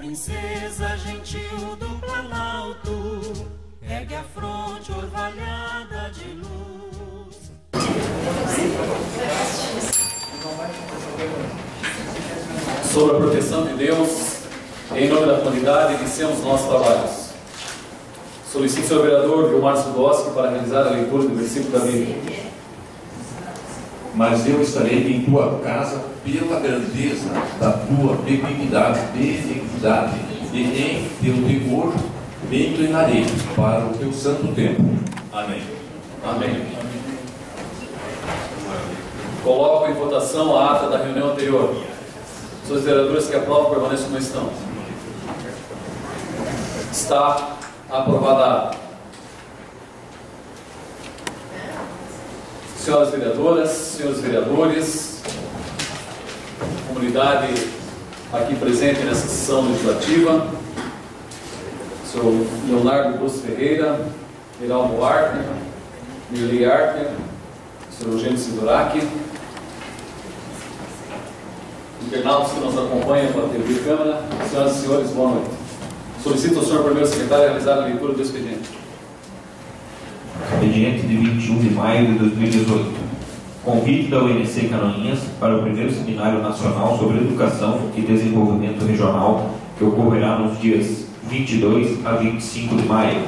princesa gentil do Planalto, ergue a fronte orvalhada de luz. Sob a proteção de Deus, em nome da comunidade, iniciamos nossos trabalhos. Solicito ao senhor vereador Vilmar Sudoski para realizar a leitura do versículo da Bíblia. Mas eu estarei em tua casa pela grandeza da tua benignidade, e em teu temor me inclinarei para o teu santo templo. Amém. Amém. Coloco em votação a ata da reunião anterior. Os vereadores que aprovam permaneçam como estão. Está aprovada a ata. Senhoras vereadoras, senhores vereadores, comunidade aqui presente nessa sessão legislativa, senhor Leonardo Augusto Ferreira, Miraldo Arter, Mirli Arter, senhor Eugênio Sidorak, internautas que nos acompanham pela TV e Câmara, senhoras e senhores, boa noite. Solicito ao senhor primeiro secretário a realizar a leitura do expediente. Expediente de 21 de maio de 2018. Convite da UNC Canoinhas para o primeiro Seminário Nacional sobre Educação e Desenvolvimento Regional, que ocorrerá nos dias 22 a 25 de maio.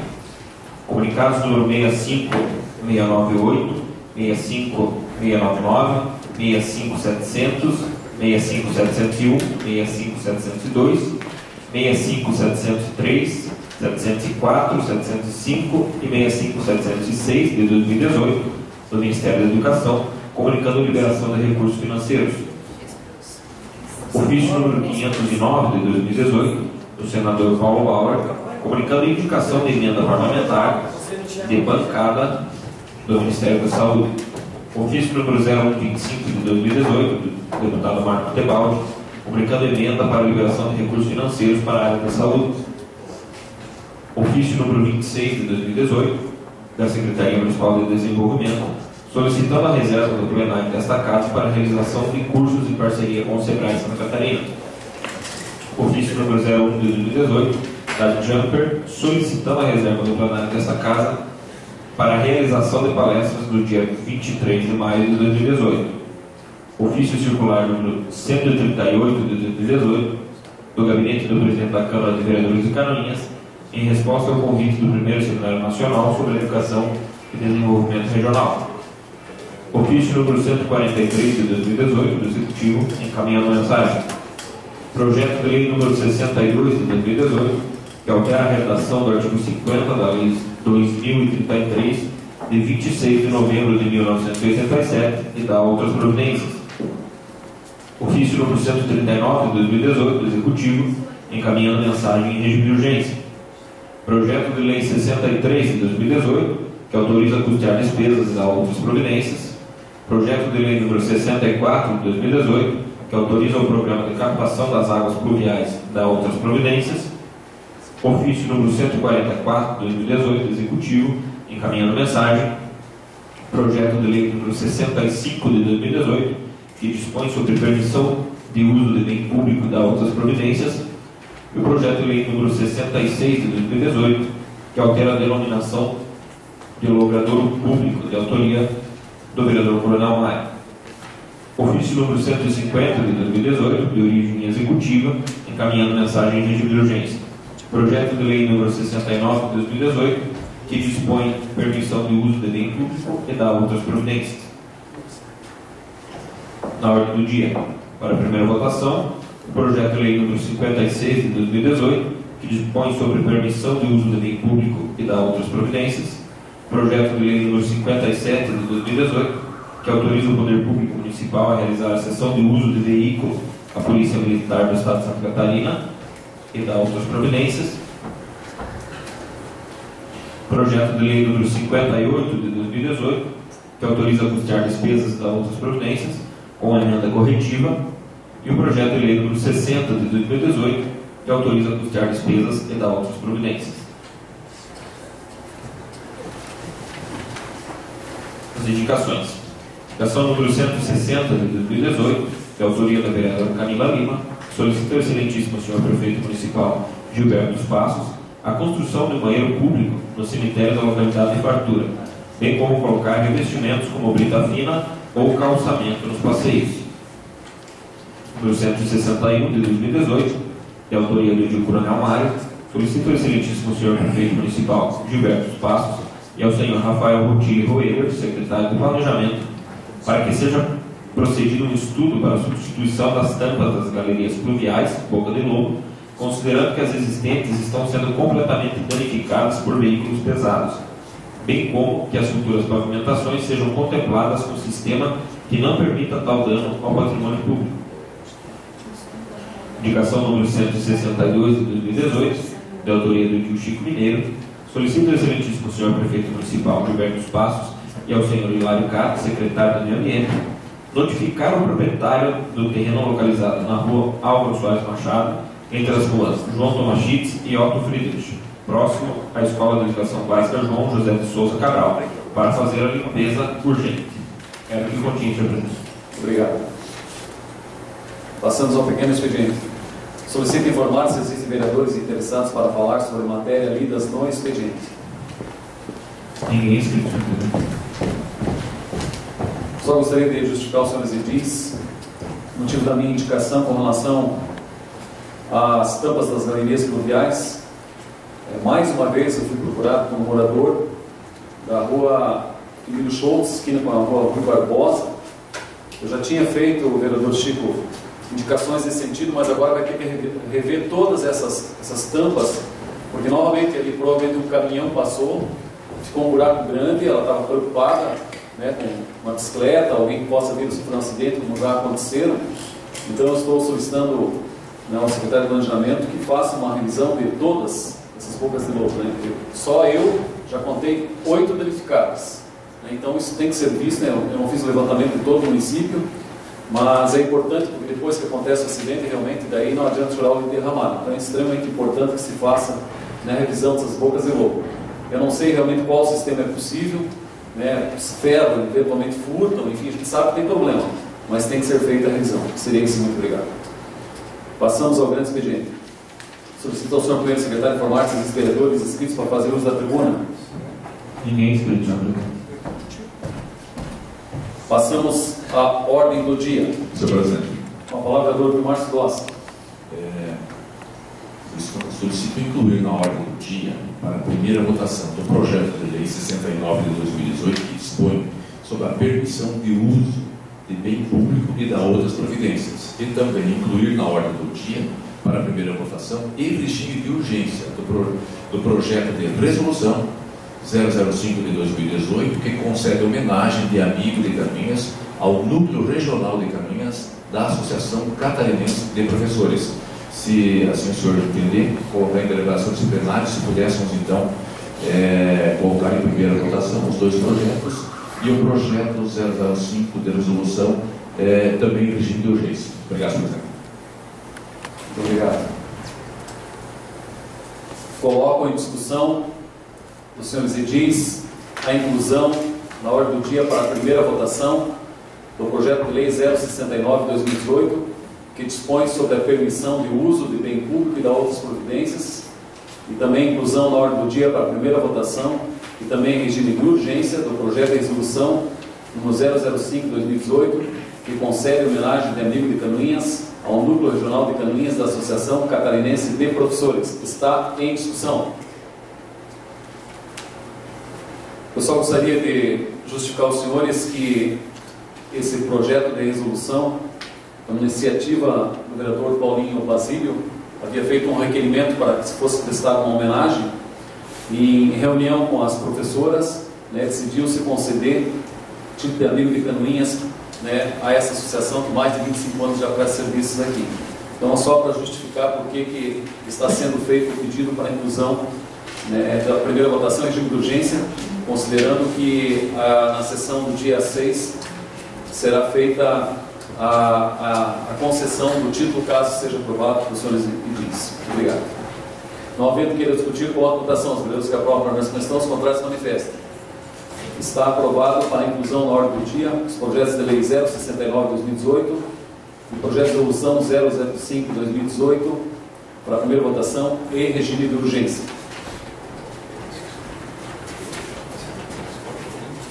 Comunicados número 65698, 65699, 65700, 65701, 65702, 65703, 704, 705 e 65706 de 2018 do Ministério da Educação, comunicando liberação de recursos financeiros. Ofício número 509 de 2018 do senador Paulo Bauer, comunicando indicação de emenda parlamentar de bancada do Ministério da Saúde. Ofício número 0125 de 2018 do deputado Marco Tebaldi, comunicando emenda para liberação de recursos financeiros para a área da saúde. Ofício número 26 de 2018, da Secretaria Municipal de Desenvolvimento, solicitando a reserva do plenário desta Casa para a realização de cursos em parceria com o SEBRAE Santa Catarina. Ofício número 01 de 2018, da Jumper, solicitando a reserva do plenário desta Casa para a realização de palestras do dia 23 de maio de 2018. Ofício circular número 138 de 2018, do Gabinete do Presidente da Câmara de Vereadores de Canoinhas, em resposta ao convite do primeiro Seminário Nacional sobre Educação e Desenvolvimento Regional. Ofício número 143 de 2018 do Executivo, encaminhando mensagem. Projeto de lei número 62 de 2018, que altera a redação do artigo 50 da Lei 2033, de 26 de novembro de 1987, e dá outras providências. Ofício número 139 de 2018 do Executivo, encaminhando mensagem em regime de urgência. Projeto de lei 63 de 2018, que autoriza a custear despesas e dá outras providências. Projeto de lei número 64 de 2018, que autoriza o programa de captação das águas pluviais e dá outras providências. Ofício número 144 de 2018 do Executivo, encaminhando mensagem. Projeto de lei número 65 de 2018, que dispõe sobre permissão de uso de bem público e dá outras providências. E o projeto de lei número 66 de 2018, que altera a denominação de logrador público de autoria do vereador Coronel Maia. Ofício número 150 de 2018, de origem executiva, encaminhando mensagem em regime de urgência. Projeto de lei número 69 de 2018, que dispõe permissão de uso de bem público e dá outras providências. Na ordem do dia, para a primeira votação, o projeto de lei número 56 de 2018, que dispõe sobre permissão de uso de bem público e dá outras providências. Projeto de lei número 57 de 2018, que autoriza o Poder Público Municipal a realizar a cessão de uso de veículo à Polícia Militar do Estado de Santa Catarina e dá outras providências. Projeto de lei número 58 de 2018, que autoriza a custear despesas e dá outras providências, com a emenda corretiva. E o projeto de lei número 60 de 2018, que autoriza a custear despesas e dá outras providências. As indicações. Indicação número 160 de 2018, de autoria da vereadora Camila Lima, solicita ao excelentíssimo senhor prefeito municipal Gilberto dos Passos a construção de um banheiro público no cemitério da localidade de Fartura, bem como colocar revestimentos como brita fina ou calçamento nos passeios. Número 161 de 2018, de autoria do Edil Coronel Mário, solicita ao excelentíssimo senhor prefeito municipal Gilberto dos Passos e ao senhor Rafael Rotti Roeder, secretário de Planejamento, para que seja procedido um estudo para a substituição das tampas das galerias pluviais, Boca de Lobo, considerando que as existentes estão sendo completamente danificadas por veículos pesados, bem como que as futuras pavimentações sejam contempladas com um sistema que não permita tal dano ao patrimônio público. Indicação número 162 de 2018, de autoria do Edil Chico Mineiro, solicita ao excelentíssimo senhor prefeito municipal Gilberto dos Passos e ao senhor Hilário Cato, secretário do Meio Ambiente, notificar o proprietário do terreno localizado na rua Álvaro Soares Machado, entre as ruas João Tomachitz e Otto Friedrich, próximo à Escola de Educação Básica João José de Souza Cabral, para fazer a limpeza urgente. Era o que continha, senhor presidente. Obrigado. Passamos ao pequeno expediente. Solicito informar se existem vereadores interessados para falar sobre matéria lidas no expediente. Ninguém inscrito, senhor presidente. Só gostaria de justificar os senhores edis o motivo da minha indicação com relação às tampas das galerias pluviais. Mais uma vez eu fui procurado como morador da rua Emílio Schultz, esquina com a rua Rui Barbosa. Eu já tinha feito, o vereador Chico, indicações nesse sentido, mas agora vai ter que rever todas essas tampas, porque novamente ali provavelmente um caminhão passou, ficou um buraco grande, ela estava preocupada, né, com uma bicicleta, alguém que possa vir a sofrer um acidente, como já aconteceram. Então eu estou solicitando, né, ao secretário de Planejamento que faça uma revisão de todas essas bocas de lobo, né? Só eu já contei 8 danificadas, né? Então isso tem que ser visto, né? Eu não fiz o levantamento de todo o município, mas é importante porque depois que acontece o acidente, realmente daí não adianta chorar o derramado. Então é extremamente importante que se faça, né, a revisão dessas bocas de lobo. Eu não sei realmente qual sistema é possível, né, ferro, eventualmente furtam, enfim, a gente sabe que tem problema, mas tem que ser feita a revisão. Seria isso, muito obrigado. Passamos ao grande expediente. Solicito ao senhor primeiro secretário informar se os vereadores inscritos para fazer uso da tribuna. Ninguém inscrito, senhor presidente. Passamos à ordem do dia. Senhor presidente. Com a palavra do vereador Márcio Dossi. Solicito incluir na ordem do dia, para a primeira votação do projeto de lei 69 de 2018, que dispõe sobre a permissão de uso de bem público e da outras providências, e também incluir na ordem do dia, para a primeira votação, e regime de urgência do projeto de resolução 005 de 2018, que concede homenagem de amigo de Caminhas ao Núcleo Regional de Caminhas da Associação Catarinense de Professores. Se assim o senhor entender, colocar em deliberação disciplinar, se pudéssemos então colocar em primeira votação os dois projetos e o projeto 005 de resolução também em regime de urgência. Obrigado, senhor presidente. Muito obrigado. Coloco em discussão dos senhores edis a inclusão na ordem do dia para a primeira votação do projeto de lei 069/2018, que dispõe sobre a permissão de uso de bem público e da outras providências, e também inclusão na ordem do dia para a primeira votação e também em regime de urgência do projeto de resolução número 005/2018, que concede homenagem de amigo de Canoinhas ao Núcleo Regional de Canoinhas da Associação Catarinense de Professores. Está em discussão. Eu só gostaria de justificar aos senhores que esse projeto de resolução, uma iniciativa do vereador Paulinho Basílio, havia feito um requerimento para que fosse prestada uma homenagem, e em reunião com as professoras, né, decidiu-se conceder título de amigo de Canoinhas, né, a essa associação que mais de 25 anos já presta serviços aqui. Então, só para justificar por que está sendo feito o pedido para a inclusão, né, da primeira votação em regime de urgência, considerando que na sessão do dia 6 será feita a concessão do título, caso seja aprovado pelos senhores edis. Obrigado. Não havendo queira discutir, coloco a votação. Os vereadores que aprovam a permanência questão, os contrários se manifestam. Está aprovado para a inclusão na ordem do dia os projetos de lei 069/2018, o projeto de resolução 005/2018 para a primeira votação em regime de urgência.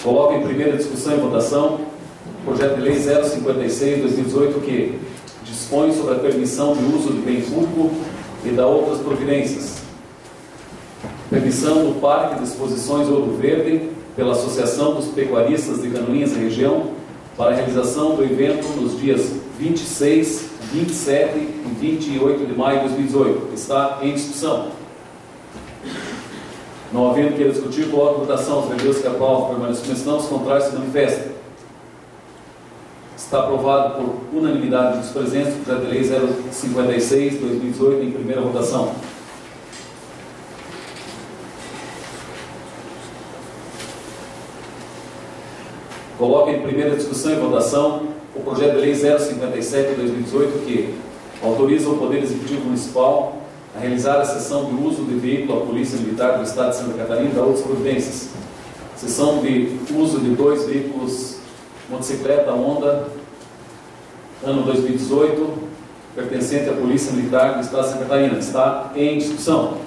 Coloco em primeira discussão e votação o projeto de lei 056/2018 que dispõe sobre a permissão de uso de bem público e da outras providências. Permissão do Parque de Exposições Ouro Verde pela Associação dos Pecuaristas de Canoinhas e Região para a realização do evento nos dias 26, 27 e 28 de maio de 2018. Está em discussão. Não havendo que discutir, coloco em votação. Os vereadores que aprovam permanecem como estão, os contrários se manifestam. Está aprovado por unanimidade dos presentes o projeto de lei 056/2018 em primeira votação. Coloco em primeira discussão e votação o projeto de lei 057/2018 que autoriza o Poder Executivo Municipal a realizar a cessão de uso de veículo à Polícia Militar do Estado de Santa Catarina e da outras providências. Cessão de uso de 2 veículos motocicleta Honda, ano 2018, pertencente à Polícia Militar do Estado de Santa Catarina. Está em discussão.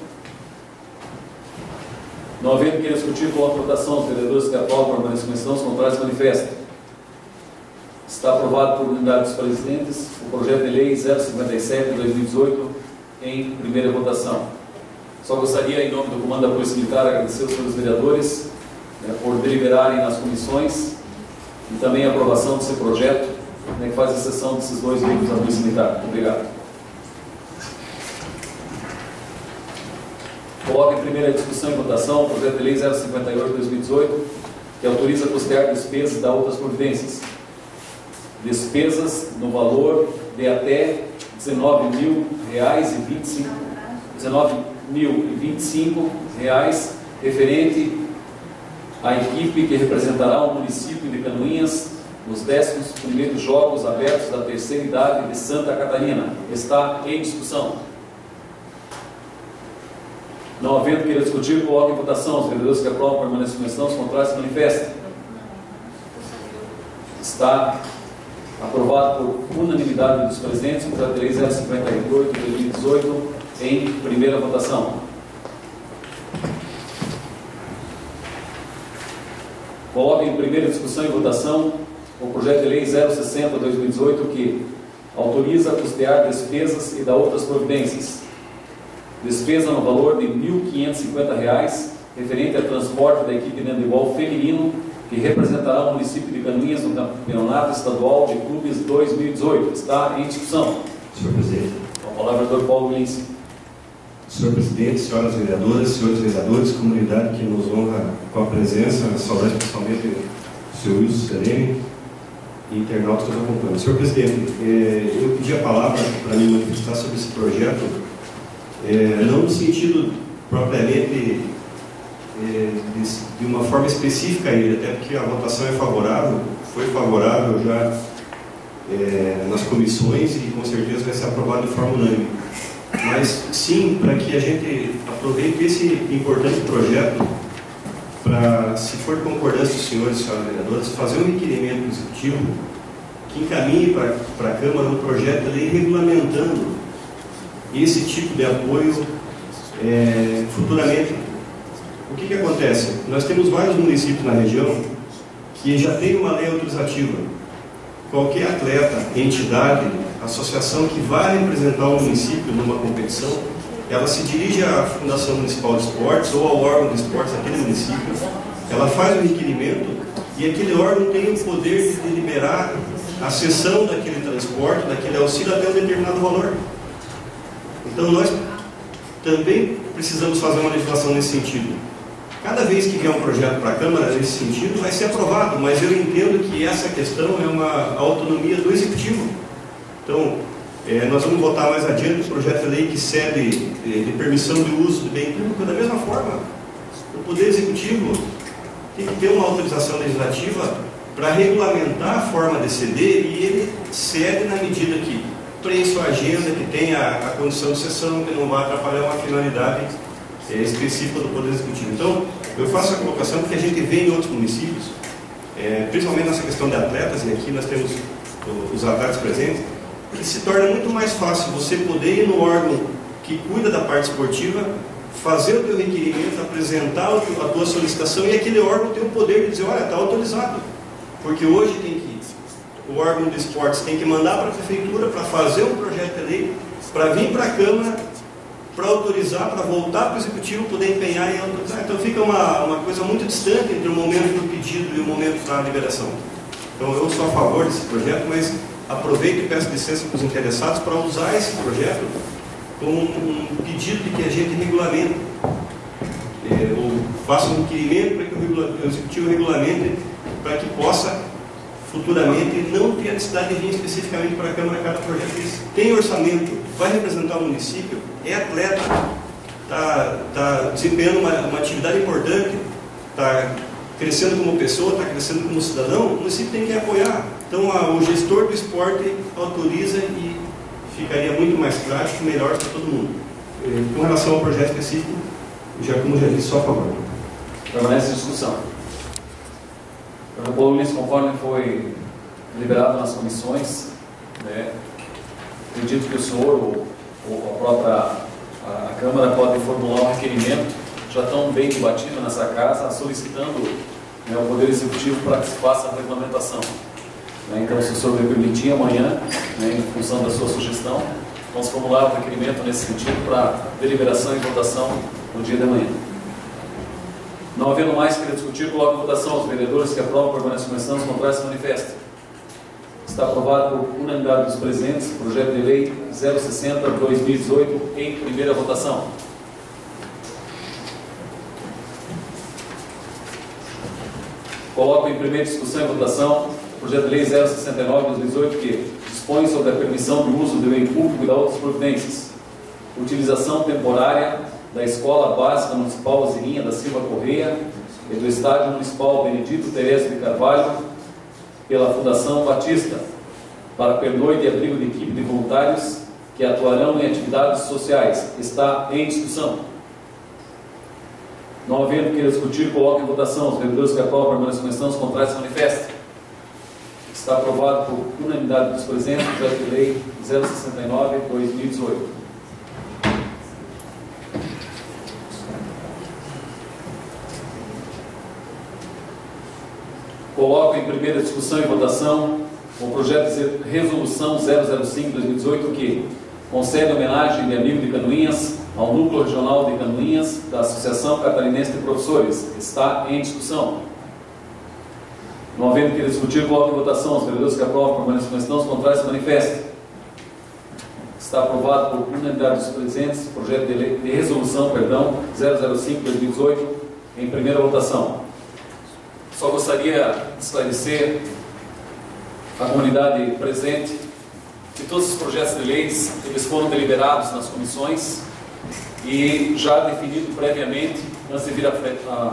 Não havendo que discutir, coloco em votação. Os vereadores que aprovam permanecem como estão, os contrários se manifestam. Está aprovado por unanimidade dos presentes o projeto de lei 057/2018 em primeira votação. Só gostaria, em nome do comando da Polícia Militar, agradecer aos senhores vereadores por deliberarem nas comissões e também a aprovação desse projeto que faz exceção desses 2 veículos da Polícia Militar. Muito obrigado. Coloco em primeira discussão e votação o projeto de lei 058/2018 que autoriza a custear despesas da outras providências. Despesas no valor de até R$19.025 referente à equipe que representará o município de Canoinhas nos 11º Jogos Abertos da Terceira Idade de Santa Catarina. Está em discussão. Não havendo que discutir, coloco em votação. Os vereadores que aprovam permanecem como estão, os contrários se manifestam. Está aprovado por unanimidade dos presentes o projeto de lei 058/2018 em primeira votação. Coloco em primeira discussão e votação o projeto de lei 060/2018 que autoriza a custear despesas e da outras providências. Despesa no valor de R$1.550 referente ao transporte da equipe de handebol feminino que representará o município de Canoinhas no Campeonato Estadual de Clubes 2018. Está em discussão. Senhor Presidente. Com a palavra, vereador Paulo Lins. Senhor Presidente, senhoras vereadoras, senhores vereadores, comunidade que nos honra com a presença, saudar especialmente o senhor Wilson Serene e internautas que nos acompanham. Senhor Presidente, eu pedi a palavra para me manifestar sobre esse projeto, não no sentido propriamente de uma forma específica a ele, até porque a votação é favorável, foi favorável já nas comissões e com certeza vai ser aprovado de forma unânime. Mas sim, para que a gente aproveite esse importante projeto para, se for de concordância dos senhores e senhoras vereadores, fazer um requerimento executivo que encaminhe para a Câmara um projeto de lei regulamentando esse tipo de apoio futuramente. O que acontece? Nós temos vários municípios na região que já tem uma lei autorizativa. Qualquer atleta, entidade, associação que vai representar o município numa competição, ela se dirige à Fundação Municipal de Esportes ou ao órgão de esportes daquele município, ela faz o requerimento e aquele órgão tem o poder de liberar a cessão daquele transporte, daquele auxílio até um determinado valor. Então nós também precisamos fazer uma legislação nesse sentido. Cada vez que vier um projeto para a Câmara nesse sentido, vai ser aprovado, mas eu entendo que essa questão é uma autonomia do Executivo. Então, nós vamos votar mais adiante o projeto de lei que cede de permissão de uso de bem público. Da mesma forma, o Poder Executivo tem que ter uma autorização legislativa para regulamentar a forma de ceder e ele cede na medida que preenche a agenda, que tenha a condição de cessão, que não vai atrapalhar uma finalidade específica do Poder Executivo. Então, eu faço a colocação porque a gente vê em outros municípios, principalmente nessa questão de atletas, e aqui nós temos os atletas presentes, que se torna muito mais fácil você poder ir no órgão que cuida da parte esportiva, fazer o teu requerimento, apresentar a tua solicitação, e aquele órgão tem o poder de dizer, olha, está autorizado. Porque hoje o órgão de esportes tem que mandar para a prefeitura para fazer um projeto de lei, para vir para a Câmara, para autorizar, para voltar para o Executivo, poder empenhar e autorizar. Então fica uma coisa muito distante entre o momento do pedido e o momento da liberação. Então eu sou a favor desse projeto, mas aproveito e peço licença para os interessados para usar esse projeto como um pedido de que a gente regulamente, ou faça um requerimento para que o Executivo regulamente, para que possa futuramente não ter a necessidade de vir especificamente para a Câmara cada projeto desse. Tem orçamento, vai representar o município, é atleta, está desempenhando uma atividade importante, está crescendo como pessoa, está crescendo como cidadão, o município tem que apoiar. Então o gestor do esporte autoriza e ficaria muito mais prático e melhor para todo mundo. Com relação ao projeto específico, como já disse, só a favor. Permanece a discussão. Protocolo Luiz, conforme foi liberado nas comissões, né, acredito que o senhor ou a própria a Câmara pode formular um requerimento, já tão bem debatido nessa casa, solicitando, né, o Poder Executivo para que se faça a regulamentação. Né, então, se o senhor me permitir, amanhã, né, em função da sua sugestão, vamos formular um requerimento nesse sentido para deliberação e votação no dia de amanhã. Não havendo mais que discutir, coloco em votação. Os vereadores que aprovam permanecem em comissão, os contrários se manifestam. Está aprovado por unanimidade dos presentes o projeto de lei 060/2018 em primeira votação. Coloco em primeira discussão e votação o projeto de lei 069/2018 que dispõe sobre a permissão do uso do bem público e da outras providências. Utilização temporária da Escola Básica Municipal Alzirinha da Silva Correia e do Estádio Municipal Benedito Terésio de Carvalho pela Fundação Batista para pernoite e abrigo de equipe de voluntários que atuarão em atividades sociais. Está em discussão. Não havendo que discutir, coloco em votação. Os vereadores que aprovam permanecem em comissão, os contrários se manifestam. Está aprovado por unanimidade dos presentes o projeto de lei 069/2018. Coloco em primeira discussão e votação o projeto de resolução 005/2018 que concede homenagem de amigo de Canoinhas ao Núcleo Regional de Canoinhas da Associação Catarinense de Professores. Está em discussão. Não havendo que discutir, coloco em votação. Os vereadores que aprovam permanecem em comissão, os contrários se manifestam. Está aprovado por unanimidade dos presentes o projeto de lei de resolução, 005/2018 em primeira votação. Só gostaria de esclarecer a comunidade presente que todos os projetos de leis eles foram deliberados nas comissões e já definido previamente, antes de vir a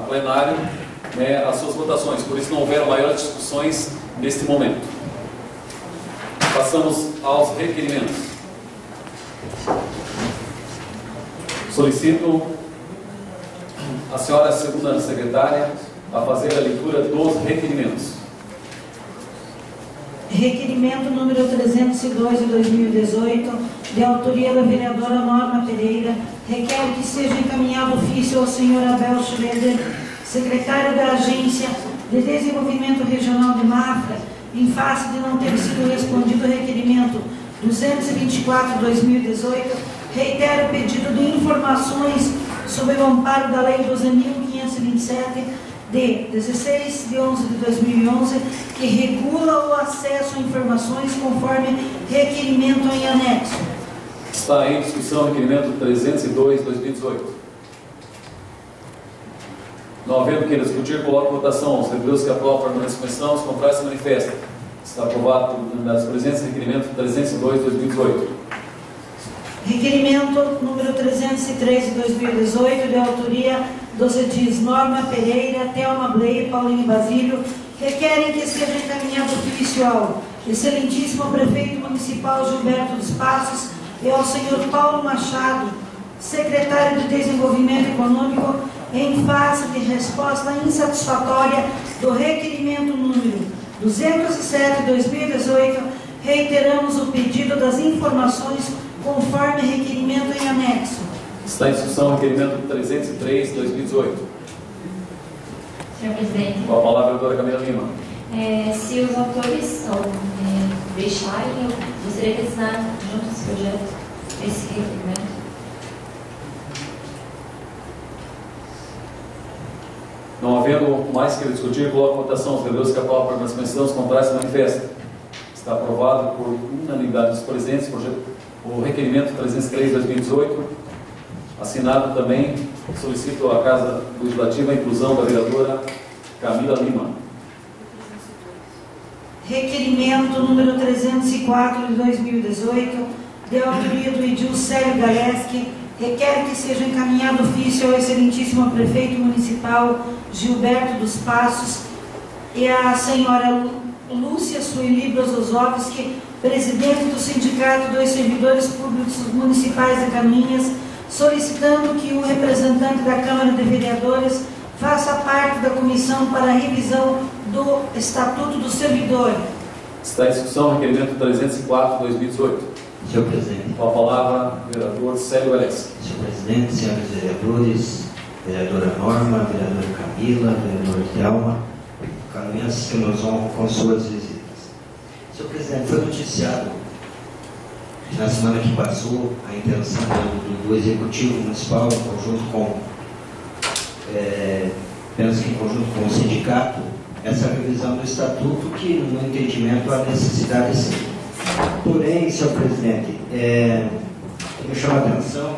plenário, né, as suas votações. Por isso não houveram maiores discussões neste momento. Passamos aos requerimentos. Solicito a senhora segunda secretária a fazer a leitura dos requerimentos. Requerimento número 302 de 2018, de autoria da vereadora Norma Pereira, requer que seja encaminhado ofício ao senhor Abel Schroeder, secretário da Agência de Desenvolvimento Regional de Mafra, em face de não ter sido respondido o requerimento 224/2018, reitero o pedido de informações sob o amparo da Lei 12.527, de 16 de 11 de 2011, que regula o acesso a informações conforme requerimento em anexo. Está em discussão o requerimento 302/2018. Não havendo que discutir, coloco em votação. Os vereadores que aprovam permanecem em comissão, os contrários se manifestam. Está aprovado por unanimidade dos presentes o requerimento 302/2018. Requerimento número 303 de 2018, de autoria dos edis Norma Pereira, Thelma Blei e Paulinho Basílio, requerem que seja encaminhado ofício ao excelentíssimo prefeito municipal Gilberto dos Passos e ao senhor Paulo Machado, secretário de Desenvolvimento Econômico, em face de resposta insatisfatória do requerimento número 207/2018, reiteramos o pedido das informações conforme requerimento em anexo. Está em discussão o requerimento 303/2018. Senhor presidente, Com a palavra, a vereadora Camila Lima. Se os autores deixarem, eu gostaria de assinar junto esse projeto, esse requerimento. Não havendo mais que discutir, coloco a votação. Os vereadores que aprovam a permanência os contrários se manifestam. Está aprovado por unanimidade dos presentes o requerimento 303/2018. Assinado também, solicito à Casa Legislativa a inclusão da vereadora Camila Lima. Requerimento número 304 de 2018, de autoria do Edil Célio Galeski, requer que seja encaminhado ofício ao excelentíssimo prefeito municipal Gilberto dos Passos e à senhora Lúcia Sueli Brozovski, presidente do Sindicato dos Servidores Públicos Municipais de Caminhas, solicitando que o representante da Câmara de Vereadores faça parte da comissão para a revisão do Estatuto do Servidor. Está em discussão o requerimento 304/2018. Senhor presidente. Com a palavra, vereador Célio Galeski. Senhor presidente, senhores vereadores, vereadora Norma, vereadora Camila, vereador Thelma, caminhantes que nos honram com suas visitas. Senhor presidente, foi noticiado na semana que passou a intenção do Executivo Municipal, em conjunto com, penso que em conjunto com o sindicato, essa revisão do Estatuto, que no entendimento há necessidade sim. Porém, senhor presidente, me chama a atenção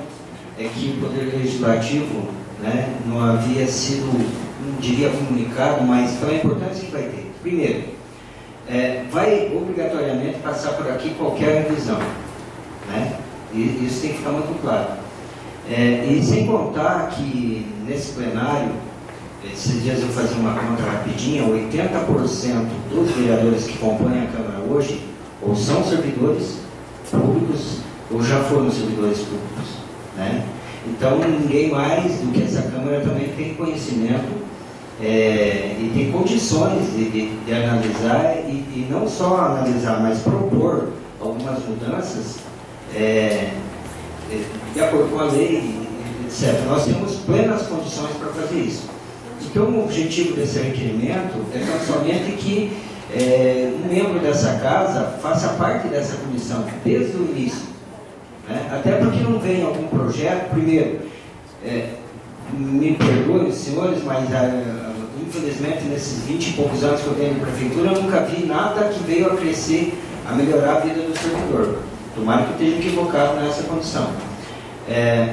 que o Poder Legislativo, né, não havia sido, não diria comunicado, mas pela importância que vai ter. Primeiro, vai obrigatoriamente passar por aqui qualquer revisão, né? E isso tem que ficar muito claro. E sem contar que nesse plenário, esses dias eu fazia uma conta rapidinha, 80% dos vereadores que compõem a Câmara hoje ou são servidores públicos ou já foram servidores públicos, né? Então ninguém mais do que essa Câmara também tem conhecimento e tem condições de analisar e não só analisar, mas propor algumas mudanças de acordo com a lei, etc. Nós temos plenas condições para fazer isso. Então o objetivo desse requerimento é tão somente que um membro dessa casa faça parte dessa comissão desde o início, né? Até porque não vem algum projeto. Primeiro, me perdoem, senhores, mas infelizmente nesses 20 e poucos anos que eu tenho de prefeitura, eu nunca vi nada que veio a crescer, a melhorar a vida do servidor. Tomara que eu esteja equivocado nessa condição.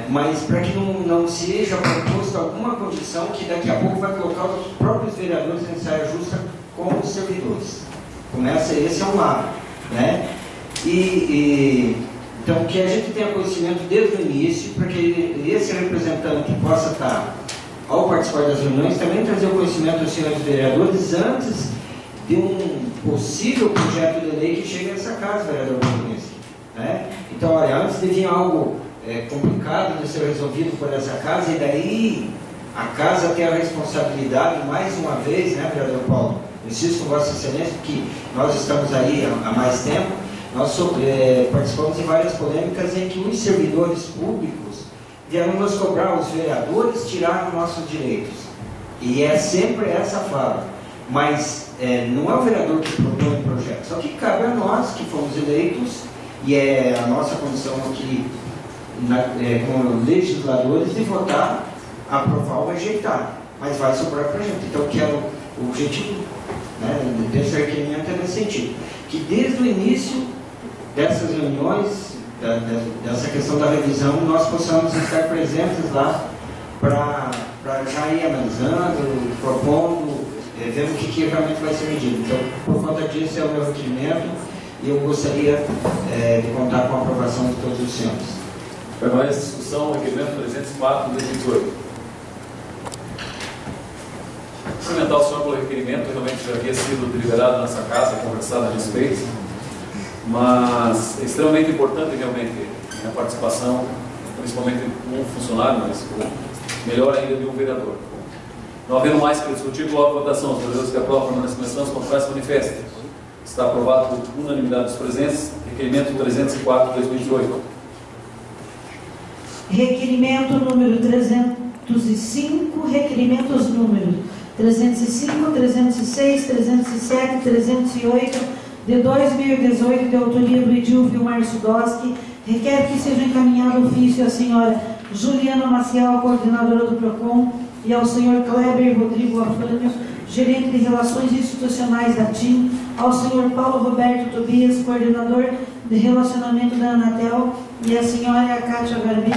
Mas para que não seja proposta alguma condição que daqui a pouco vai colocar os próprios vereadores em saia justa com os servidores. Esse é um lado, né? Então, que a gente tenha conhecimento desde o início, para que esse representante possa estar, ao participar das reuniões, também trazer o conhecimento dos senhores vereadores antes de um possível projeto de lei que chegue a essa casa, vereador Bolinski, né? Então, olha, antes de vir algo complicado de ser resolvido por essa casa, e daí a casa tem a responsabilidade, mais uma vez, né, vereador Paulo, insisto com Vossa Excelência, que nós estamos aí há mais tempo, nós participamos de várias polêmicas em que os servidores públicos vieram nos cobrar, os vereadores tiraram nossos direitos. E é sempre essa fala. Mas não é o vereador que propõe o projeto, só que cabe a nós que fomos eleitos, e é a nossa condição aqui, como legisladores, de votar, aprovar ou rejeitar. Mas vai sobrar para a gente. Então, o objetivo, né, desse requerimento é nesse sentido. Que desde o início dessas reuniões, dessa questão da revisão, nós possamos estar presentes lá para já ir analisando, propondo, vendo o que realmente vai ser medido. Então, por conta disso, é o meu requerimento e eu gostaria de contar com a aprovação de todos os senhores. Permanece discussão, requerimento 304 de 2018. Cumprimentar o senhor pelo requerimento, realmente já havia sido deliberado nessa casa, conversado a respeito, mas é extremamente importante realmente a participação, principalmente de um funcionário, mas melhor ainda de um vereador. Não havendo mais para discutir, coloco a votação. Os vereadores que aprovam a permanência os contrários se manifestem. Está aprovado por unanimidade dos presentes. Requerimento 304/2018. Requerimento número 305, requerimentos números 305, 306, 307, 308 de 2018, de autoria do Edil Vilmar Sudoski, requer que seja encaminhado ofício à senhora Juliana Maciel, coordenadora do PROCON, e ao senhor Kleber Rodrigo Afânio, gerente de Relações Institucionais da TIM, ao senhor Paulo Roberto Tobias, coordenador de Relacionamento da Anatel, e à senhora Cátia Garbi,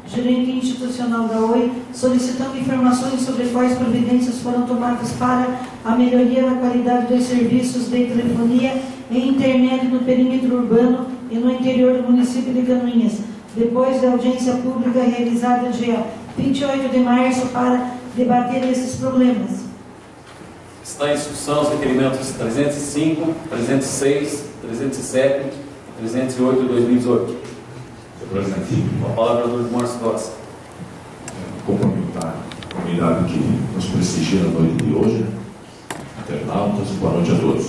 gerente institucional da OI, solicitando informações sobre quais providências foram tomadas para a melhoria da qualidade dos serviços de telefonia e internet no perímetro urbano e no interior do município de Canoinhas, depois da audiência pública realizada dia 28 de março para debater esses problemas. Está em discussão os requerimentos 305, 306, 307 e 308 de 2018. Senhor presidente, A palavra do Vilmar Sudoski. cumprimentar a comunidade que nos prestigia na noite de hoje, internautas, boa noite a todos.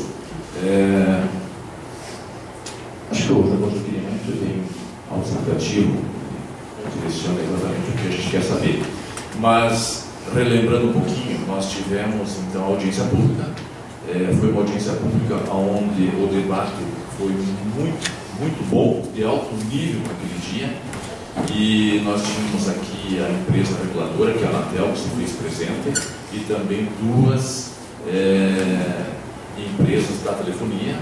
Acho que hoje o requerimento tem algo significativo, direciona exatamente o que a gente quer saber. Mas, relembrando um pouquinho, nós tivemos então a audiência pública. Foi uma audiência pública onde o debate foi muito bom, de alto nível naquele dia, e nós tínhamos aqui a empresa reguladora, que é a Anatel, que se fez presente, e também duas empresas da telefonia,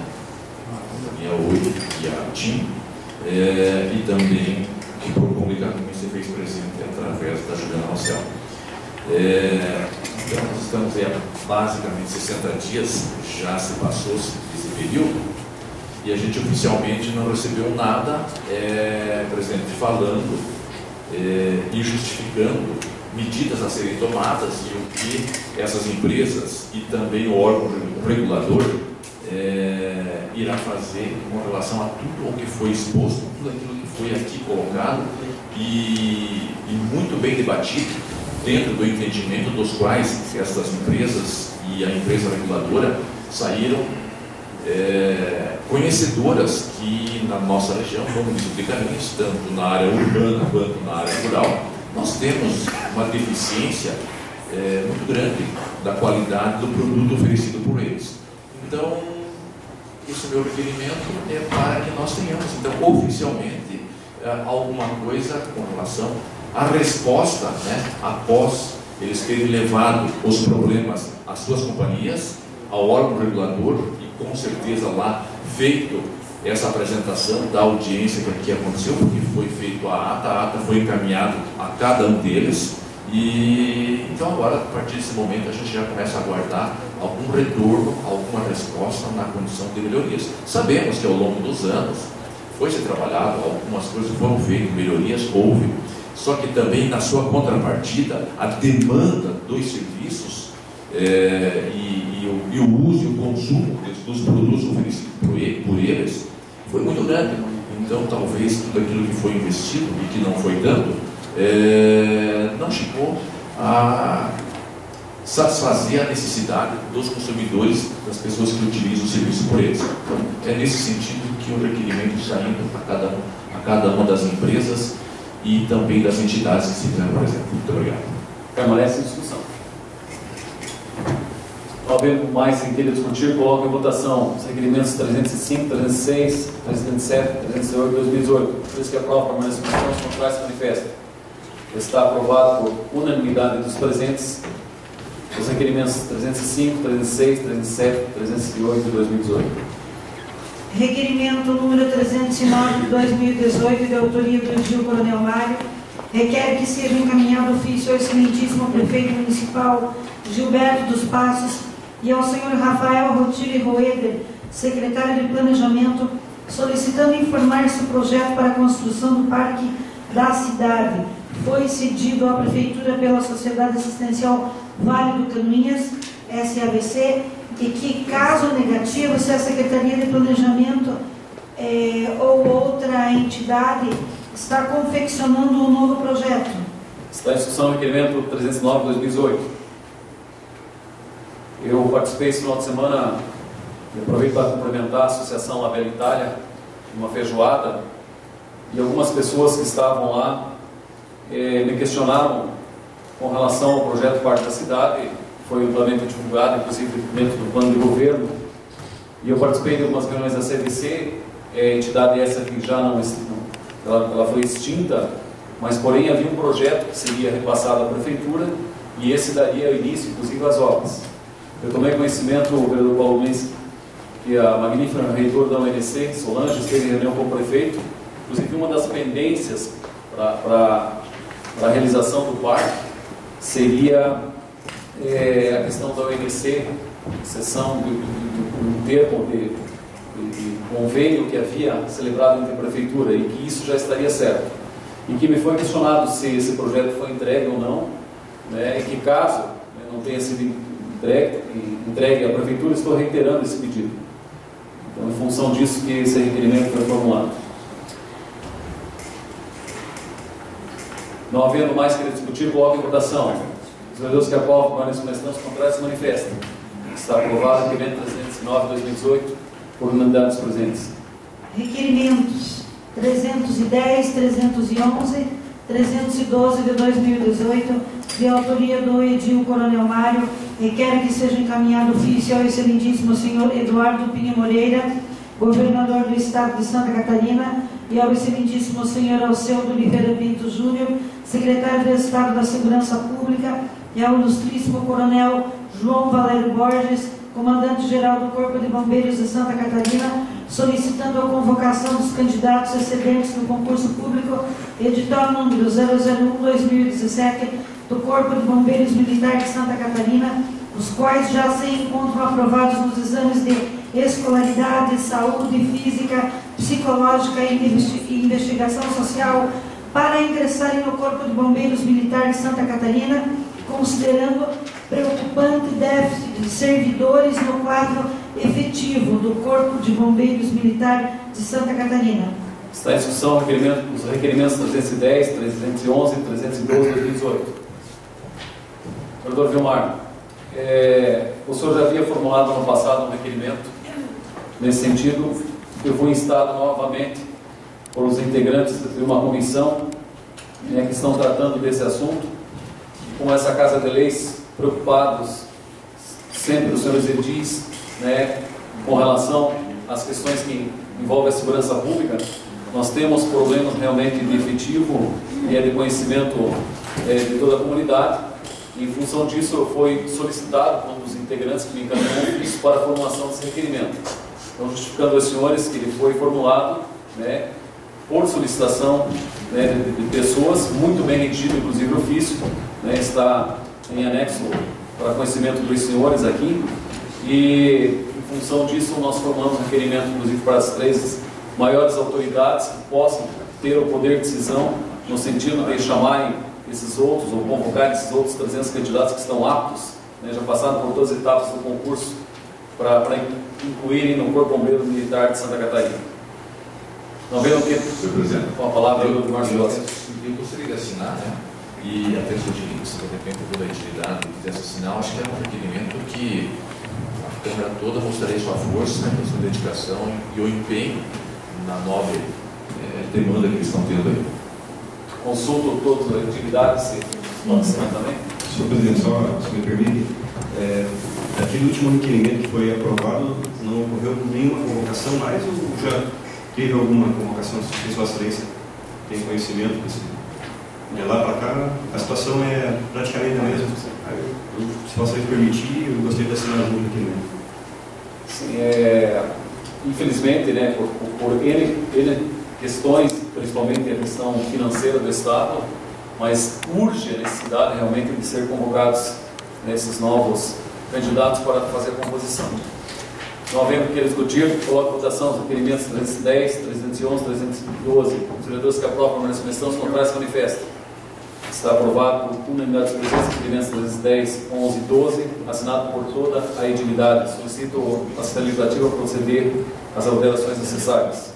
a companhia Oi e a TIM, e também que por comunicação se fez presente através da Juliana Maciel. Então nós estamos aí há basicamente 60 dias, já se passou esse período, e a gente oficialmente não recebeu nada, presidente, falando e justificando medidas a serem tomadas e o que essas empresas e também o órgão regulador irá fazer com relação a tudo o que foi exposto, tudo aquilo que foi aqui colocado e muito bem debatido dentro do entendimento dos quais essas empresas e a empresa reguladora saíram conhecedoras que na nossa região, no município de Canoinhas, tanto na área urbana quanto na área rural, nós temos uma deficiência muito grande da qualidade do produto oferecido por eles. Então, esse meu requerimento é para que nós tenhamos, então, oficialmente, alguma coisa com relação à resposta, após eles terem levado os problemas às suas companhias, ao órgão regulador, e com certeza lá feito essa apresentação da audiência que aqui aconteceu, porque foi feito a ata foi encaminhado a cada um deles, e então agora, a partir desse momento, a gente já começa a aguardar algum retorno, alguma resposta na condição de melhorias. Sabemos que ao longo dos anos foi se trabalhado, algumas coisas foram feitas, melhorias houve, só que também na sua contrapartida, a demanda dos serviços e o uso e o consumo dos produtos oferecidos por eles foi muito grande. Então talvez tudo aquilo que foi investido e que não foi tanto não chegou a satisfazer a necessidade dos consumidores, das pessoas que utilizam o serviço por eles. Então é nesse sentido que o requerimento saindo a cada uma das empresas e também das entidades que se fizeram presente. Muito obrigado. Permanece em discussão. Não havendo mais sem querer discutir, coloco em votação os requerimentos 305, 306, 307, 308 de 2018. Aqueles que aprovam, permanecem em discussão, os contrários se manifestam. Está aprovado por unanimidade dos presentes os requerimentos 305, 306, 307, 308 de 2018. Requerimento número 309 de 2018, de autoria do Gil Coronel Mário, requer que seja encaminhado ofício ao excelentíssimo prefeito municipal Gilberto dos Passos e ao senhor Rafael Rotile Roeder, secretário de Planejamento, solicitando informar se o projeto para a construção do Parque da Cidade foi cedido à Prefeitura pela Sociedade Assistencial Vale do Canoinhas, SAVC, e que, caso negativo, se a Secretaria de Planejamento ou outra entidade está confeccionando um novo projeto. Está em discussão o requerimento 309 de 2018. Eu participei esse final de semana Eu aproveito para cumprimentar a Associação La Bella Itália, uma feijoada, e algumas pessoas que estavam lá me questionaram com relação ao projeto Parque da Cidade, que foi amplamente divulgado, inclusive dentro do plano de governo, e eu participei de algumas reuniões da CVC, entidade essa que já não, ela foi extinta, mas porém havia um projeto que seria repassado à Prefeitura, e esse daria início, inclusive, às obras. Eu tomei conhecimento, o vereador Paulo Mendes, que a magnífica reitora da UNC, Solange, esteve em reunião com o prefeito. Inclusive, uma das pendências para a realização do parque seria a questão da UNC, exceção do termo de convênio que havia celebrado entre a Prefeitura, e que isso já estaria certo. E que me foi questionado se esse projeto foi entregue ou não, né, e que caso não tenha sido entregue à Prefeitura, estou reiterando esse pedido. Então, em função disso que esse requerimento foi formulado. Não havendo mais que discutir, coloco em votação. Os vereadores que aprovam, permanecem como estão, os contrários se manifestam. Está aprovado o requerimento 309/2018 por unanimidade dos presentes. Requerimentos 310, 311, 312 de 2018, de autoria do Edil Coronel Mário, requer que seja encaminhado ofício ao excelentíssimo senhor Eduardo Pinho Moreira, governador do estado de Santa Catarina, e ao excelentíssimo senhor Alceu Oliveira Pinto Júnior, secretário de Estado da Segurança Pública, e ao ilustríssimo coronel João Valério Borges, comandante-geral do Corpo de Bombeiros de Santa Catarina, solicitando a convocação dos candidatos excedentes do concurso público edital número 001/2017 do Corpo de Bombeiros Militar de Santa Catarina, os quais já se encontram aprovados nos exames de escolaridade, saúde, física, psicológica e investigação social, para ingressarem no Corpo de Bombeiros Militar de Santa Catarina, considerando preocupante déficit de servidores no quadro efetivo do Corpo de Bombeiros Militar de Santa Catarina. Está em discussão os requerimentos 310, 311 e 312 de 2018. Vereador Vilmar, o senhor já havia formulado no passado um requerimento nesse sentido. Eu fui instado novamente por os integrantes de uma comissão que estão tratando desse assunto, e com essa Casa de Leis preocupados sempre os senhores edis, com relação às questões que envolvem a segurança pública. Nós temos problemas realmente de efetivo e de conhecimento de toda a comunidade. Em função disso, foi solicitado por um dos integrantes que me encaminhou isso para a formulação desse requerimento. Então, justificando aos senhores que ele foi formulado por solicitação de pessoas, muito bem redigido, inclusive o ofício, está em anexo para conhecimento dos senhores aqui, e em função disso nós formulamos um requerimento, inclusive, para as 3 maiores autoridades que possam ter o poder de decisão, no sentido de chamarem esses outros, ou convocar esses outros 300 candidatos que estão aptos, já passaram por todas as etapas do concurso, para incluírem no Corpo Bombeiro Militar de Santa Catarina. Não vendo o que? Senhor Presidente, com a palavra do Márcio Rossi. Eu gostaria de assinar, e até se de repente pela entidade quisesse assinar, acho que é um requerimento que a Câmara toda mostraria sua força, sua dedicação e o empenho na nobre demanda que eles estão tendo aí. Consulto todas as atividades, se pode assinar também. Senhor Presidente, só se me permite, aquele último requerimento que foi aprovado, não ocorreu nenhuma convocação mais, ou já teve alguma convocação de Sua Excelência? Tem conhecimento desse? De lá para cá, a situação é praticamente a mesma. Se vocês permitir, eu gostaria de assinar junto aqui mesmo. Sim, infelizmente, por N questões, principalmente a questão financeira do Estado, mas urge a necessidade realmente de ser convocados esses novos candidatos para fazer a composição. Não havendo que discutir, coloco a votação dos requerimentos 310, 311, 312. Os vereadores que aprovam permanecem como estão, os contrários se manifestam. Está aprovado por unanimidade dos presentes, requerimentos 310, 11 e 12, assinado por toda a edilidade. Solicito a Assembleia Legislativa a proceder às alterações necessárias.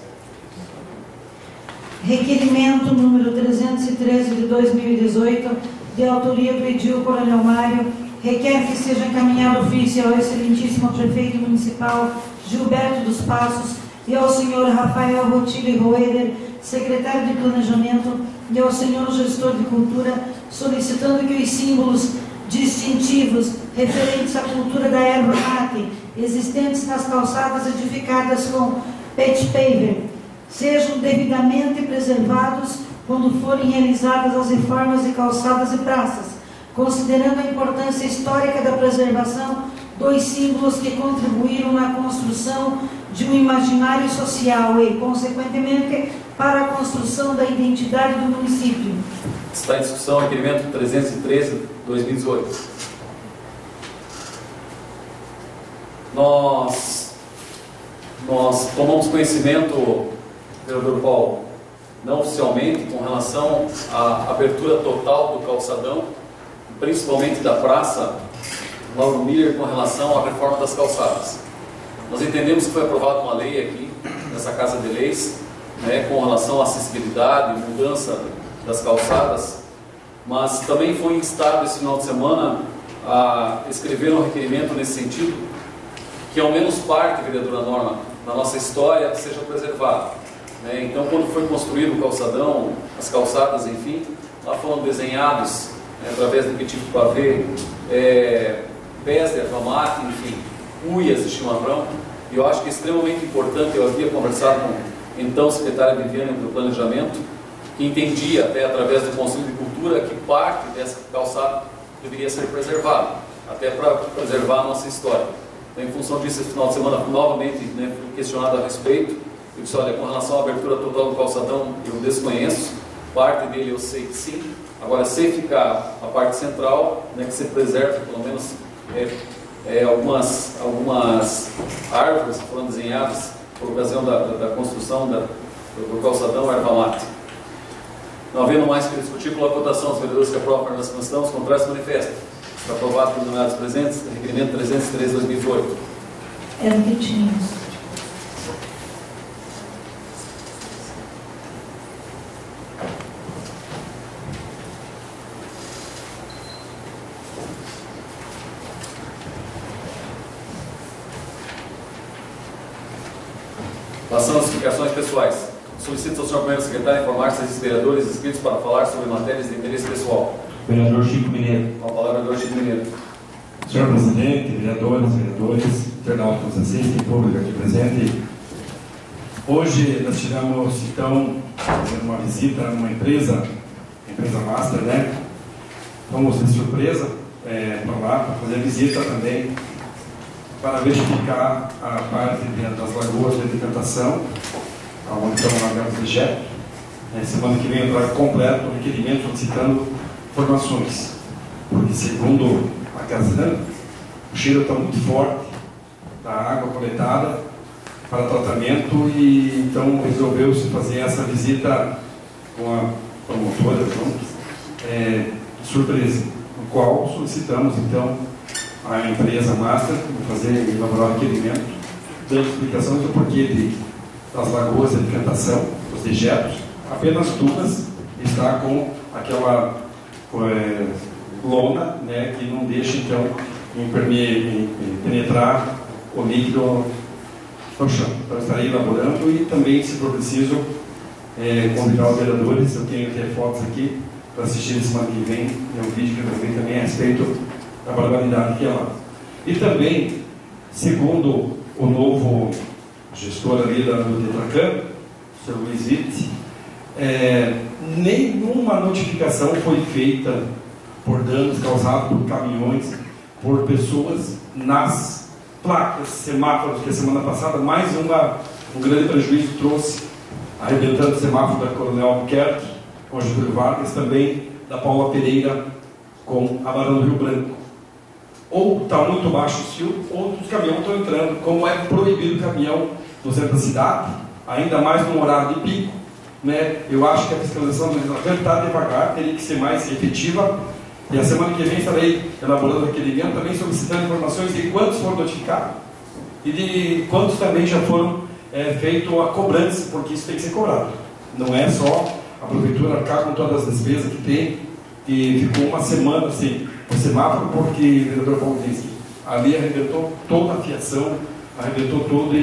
Requerimento número 313 de 2018, de autoria do Edil Coronel Mário, requer que seja encaminhado ofício ao excelentíssimo prefeito municipal Gilberto dos Passos, e ao senhor Rafael Rotilli Roeder, secretário de Planejamento, e ao senhor gestor de Cultura, solicitando que os símbolos distintivos referentes à cultura da erva mate existentes nas calçadas edificadas com pet paver sejam devidamente preservados quando forem realizadas as reformas de calçadas e praças, considerando a importância histórica da preservação dos símbolos que contribuíram na construção de um imaginário social e, consequentemente, para a construção da identidade do município. Está em discussão o requerimento 313/2018. Nós tomamos conhecimento, vereador Paulo, não oficialmente, com relação à abertura total do calçadão, principalmente da praça Lauro Miller, com relação à reforma das calçadas. Nós entendemos que foi aprovada uma lei aqui, nessa Casa de Leis, né, com relação à acessibilidade, mudança das calçadas, mas também foi instado esse final de semana a escrever um requerimento nesse sentido, que ao menos parte, vereadora Norma, da nossa história seja preservada. Né? Então, quando foi construído o calçadão, as calçadas, enfim, lá foram desenhados, através do tipo de pavê, pés de erva mate, enfim, uias de chimarrão, e eu acho que é extremamente importante. Eu havia conversado com então secretária Viviane do Planejamento, que entendia, até através do Conselho de Cultura, que parte dessa calçada deveria ser preservada, até para preservar a nossa história. Então, em função disso, esse final de semana, novamente, fui questionado a respeito. Eu disse, olha, com relação à abertura total do calçadão, eu desconheço, parte dele eu sei que sim. Agora, se ficar a parte central, que se preserve, pelo menos, algumas árvores que foram desenhadas por ocasião da construção do calçadão erva mate. Não havendo mais que discutir, coloco a votação. Os vereadores que aprovam a questão, os contrários se manifestam. Está aprovado pelos nomeados presentes, requerimento 303/2018. Era o que tínhamos. Passando às explicações pessoais. Solicito ao senhor primeiro secretário informar se esses vereadores inscritos para falar sobre matérias de interesse pessoal. Vereador Chico Mineiro. Com a palavra, vereador Chico Mineiro. Senhor presidente, vereadores, internautas que nos assistem, público aqui presente. Hoje nós tivemos, então, fazendo uma visita a uma empresa master, né? Fomos de surpresa para lá, para fazer a visita também, para verificar a parte das lagoas de decantação, onde estão largados de jet. Semana que vem eu trago completo o requerimento solicitando informações, porque segundo a Casan, o cheiro está muito forte da água coletada para tratamento, e então resolveu-se fazer essa visita com a promotora de surpresa, no qual solicitamos então a empresa master fazer elaborar o requerimento, dando explicações do porquê das lagoas de decantação, os dejetos. Apenas duas está com aquela lona, que não deixa então penetrar o líquido no chão. Então estarei elaborando, e também, se for preciso, convidar os vereadores. Eu tenho até fotos aqui para assistir semana que vem, um vídeo que eu gravei também a respeito da barbaridade que é lá. E também, segundo o novo gestor ali do Tetracan, o Sr. Luiz Witt, nenhuma notificação foi feita por danos causados por caminhões, por pessoas nas placas, semáforos, que a semana passada mais um grande prejuízo trouxe, arrebentando o semáforo da Coronel Albuquerque com a Getúlio Vargas, também da Paula Pereira com a Barão do Rio Branco. Ou está muito baixo o fio, ou os caminhões estão entrando. Como é proibido o caminhão no centro da cidade, ainda mais no horário de pico, eu acho que a fiscalização do legislador está devagar, teria que ser mais efetiva. E a semana que vem estarei elaborando aquele requerimento, também solicitando informações de quantos foram notificados e de quantos também já foram feito a cobrança, porque isso tem que ser cobrado. Não é só a prefeitura arcar com todas as despesas que tem, e ficou uma semana assim, o semáforo, porque o vereador Paulo disse, ali arrebentou toda a fiação, arrebentou tudo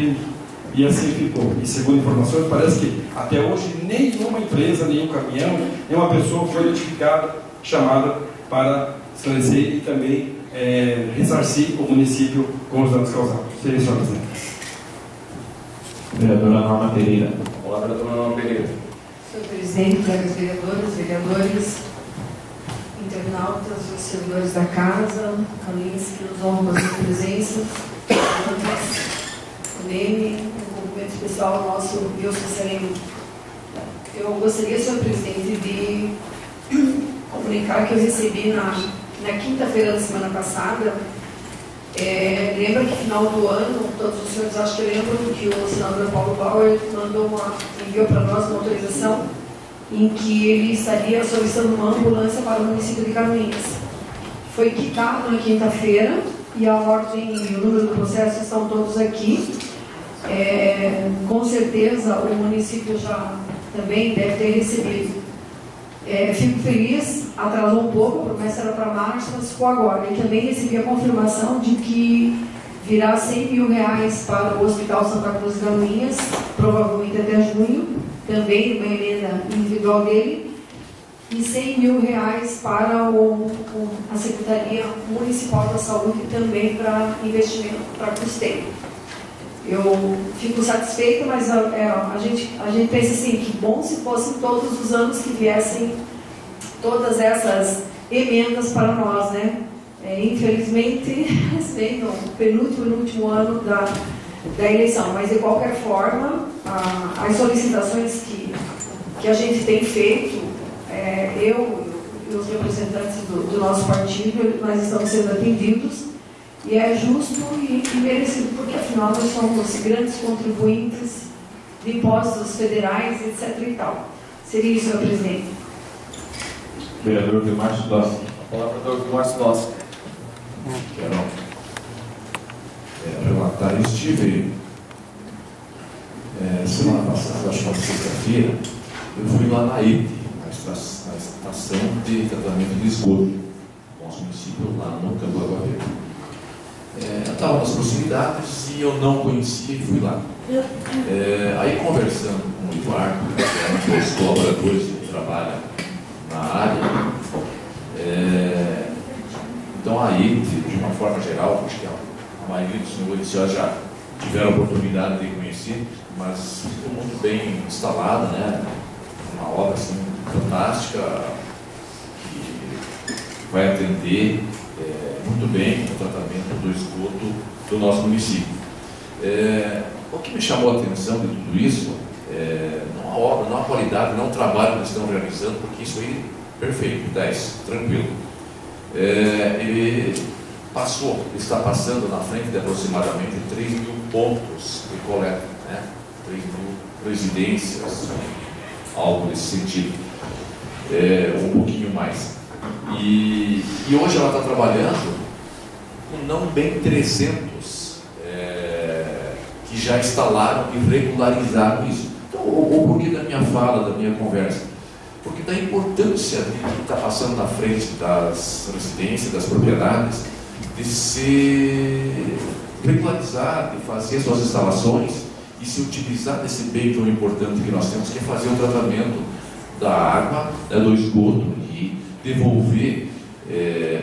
e assim ficou. E segundo informações, parece que até hoje nenhuma empresa, nenhum caminhão, nenhuma pessoa foi notificada, chamada para esclarecer e também ressarcir o município com os danos causados. Seria só, presidente. Vereadora Norma Pereira. Olá, vereadora Norma Pereira. Senhor presidente, colegas vereadores, internautas, os servidores da casa, amigos que nos honram com a sua presença, também um cumprimento especial ao nosso Wilson Sereno. Eu gostaria, senhor presidente, de comunicar que eu recebi na quinta-feira da semana passada. Lembra que no final do ano, todos os senhores acho que lembram que o senador Paulo Bauer enviou para nós uma autorização em que ele estaria solicitando uma ambulância para o município de Canoinhas. Foi quitado na quinta-feira e a ordem e o número do processo estão todos aqui. Com certeza o município já também deve ter recebido. Fico feliz, atrasou um pouco, a promessa era para março, mas ficou agora. E também recebi a confirmação de que virá R$100 mil para o Hospital Santa Cruz de Canoinhas, provavelmente até junho, também uma emenda individual dele, e R$100 mil para a Secretaria Municipal da Saúde, também para investimento, para custeio. Eu fico satisfeita, mas a gente pensa assim, que bom se fossem todos os anos que viessem todas essas emendas para nós, né? Infelizmente, vem no penúltimo e último ano da eleição, mas de qualquer forma, as solicitações que a gente tem feito, eu e os representantes do nosso partido, nós estamos sendo atendidos. E é justo e merecido, porque afinal nós somos grandes contribuintes de impostos federais, etc. e tal. Seria isso, senhor presidente. Vereador Vilmar Sudossi. Olá, vereador Vilmar Sudossi. Quero relatar, eu estive semana passada, acho que na sexta-feira, eu fui lá na EIT, na estação de tratamento de esgoto, nosso município lá no Campo Verde. Eu estava nas proximidades e eu não conhecia e fui lá. Aí conversando com o Eduardo, que é um dos colaboradores que trabalha na área, então aí, de uma forma geral, acho que a maioria dos senhores já tiveram a oportunidade de conhecer, mas ficou muito bem instalada, né? Uma obra assim, fantástica, que vai atender muito bem o tratamento do esgoto do nosso município. O que me chamou a atenção de tudo isso, não a obra, não a qualidade, não o trabalho que eles estão realizando, porque isso aí, perfeito, 10, tranquilo. Ele está passando na frente de aproximadamente 3 mil pontos de coleta, né? 3 mil residências, algo nesse sentido, um pouquinho mais. E hoje ela está trabalhando com não bem 300 que já instalaram e regularizaram isso. Então, o porquê da minha fala, da minha conversa? Porque da importância de que está passando na frente das residências, das propriedades, de se regularizar, de fazer suas instalações e se utilizar desse bem tão importante que nós temos, que é fazer o tratamento da água, do esgoto, e devolver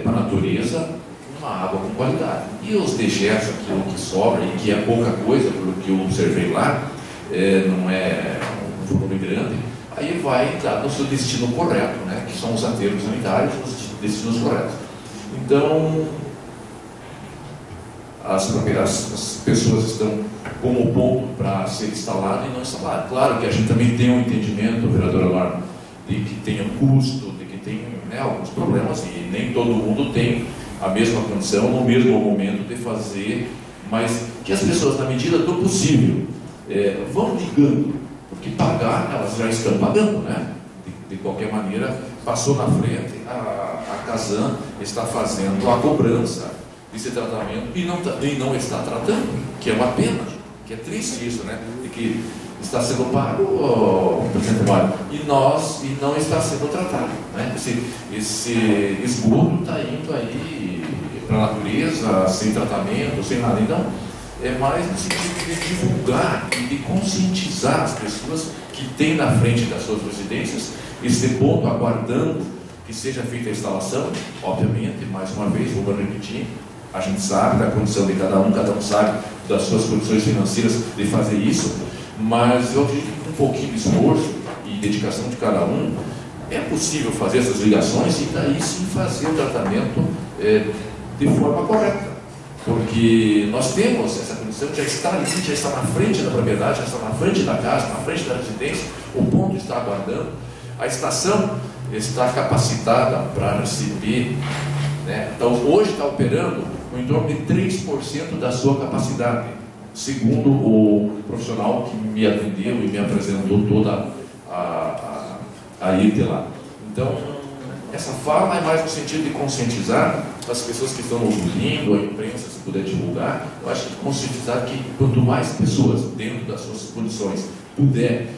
para a natureza uma água com qualidade. E os dejetos, aquilo que sobra, e que é pouca coisa, pelo que eu observei lá, não é um volume grande, aí vai dar no seu destino correto, né? Que são os aterros sanitários, os destinos corretos. Então, as pessoas estão como ponto para ser instalado e não instalado. Claro que a gente também tem um entendimento, vereadora Norma, de que tem um custo, de que tem, né, alguns problemas, e nem todo mundo tem a mesma condição no mesmo momento de fazer, mas que as pessoas, na medida do possível, vão ligando, porque pagar, elas já estão pagando, né? De qualquer maneira, passou na frente, a Casan está fazendo a cobrança desse tratamento e não está tratando, que é uma pena, que é triste isso, né? De que está sendo pago, presidente Mário, e não está sendo tratado, né? Esse esgoto está indo aí para a natureza, sem tratamento, sem nada. Então, é mais no sentido de divulgar e de conscientizar as pessoas que têm na frente das suas residências esse ponto, aguardando que seja feita a instalação. Obviamente, mais uma vez, vou repetir, a gente sabe da condição de cada um sabe das suas condições financeiras de fazer isso, mas eu acredito que com um pouquinho de esforço e dedicação de cada um, é possível fazer essas ligações e daí sim fazer o tratamento de forma correta. Porque nós temos essa condição, já está ali, já está na frente da propriedade, já está na frente da casa, na frente da residência, o ponto está aguardando, a estação está capacitada para receber, né? Então hoje está operando em torno de 3% da sua capacidade, segundo o profissional que me atendeu e me apresentou toda a IT lá. Então, essa fala é mais no sentido de conscientizar as pessoas que estão ouvindo, a imprensa, se puder divulgar. Eu acho que conscientizar que quanto mais pessoas, dentro das suas condições, puder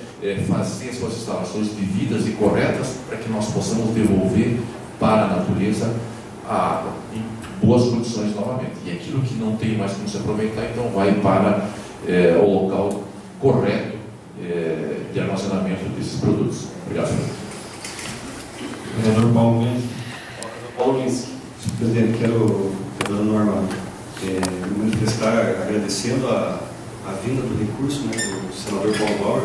fazer as suas instalações devidas e corretas, para que nós possamos devolver para a natureza a água em boas condições novamente. E aquilo que não tem mais como se aproveitar, então vai para o local correto de armazenamento desses produtos. Obrigado, senhor. Vereador Paulo Lins. Paulo Lins. Senhor presidente, quero, pela norma, me manifestar agradecendo a vinda do recurso, né, do senador Paulo Bauer.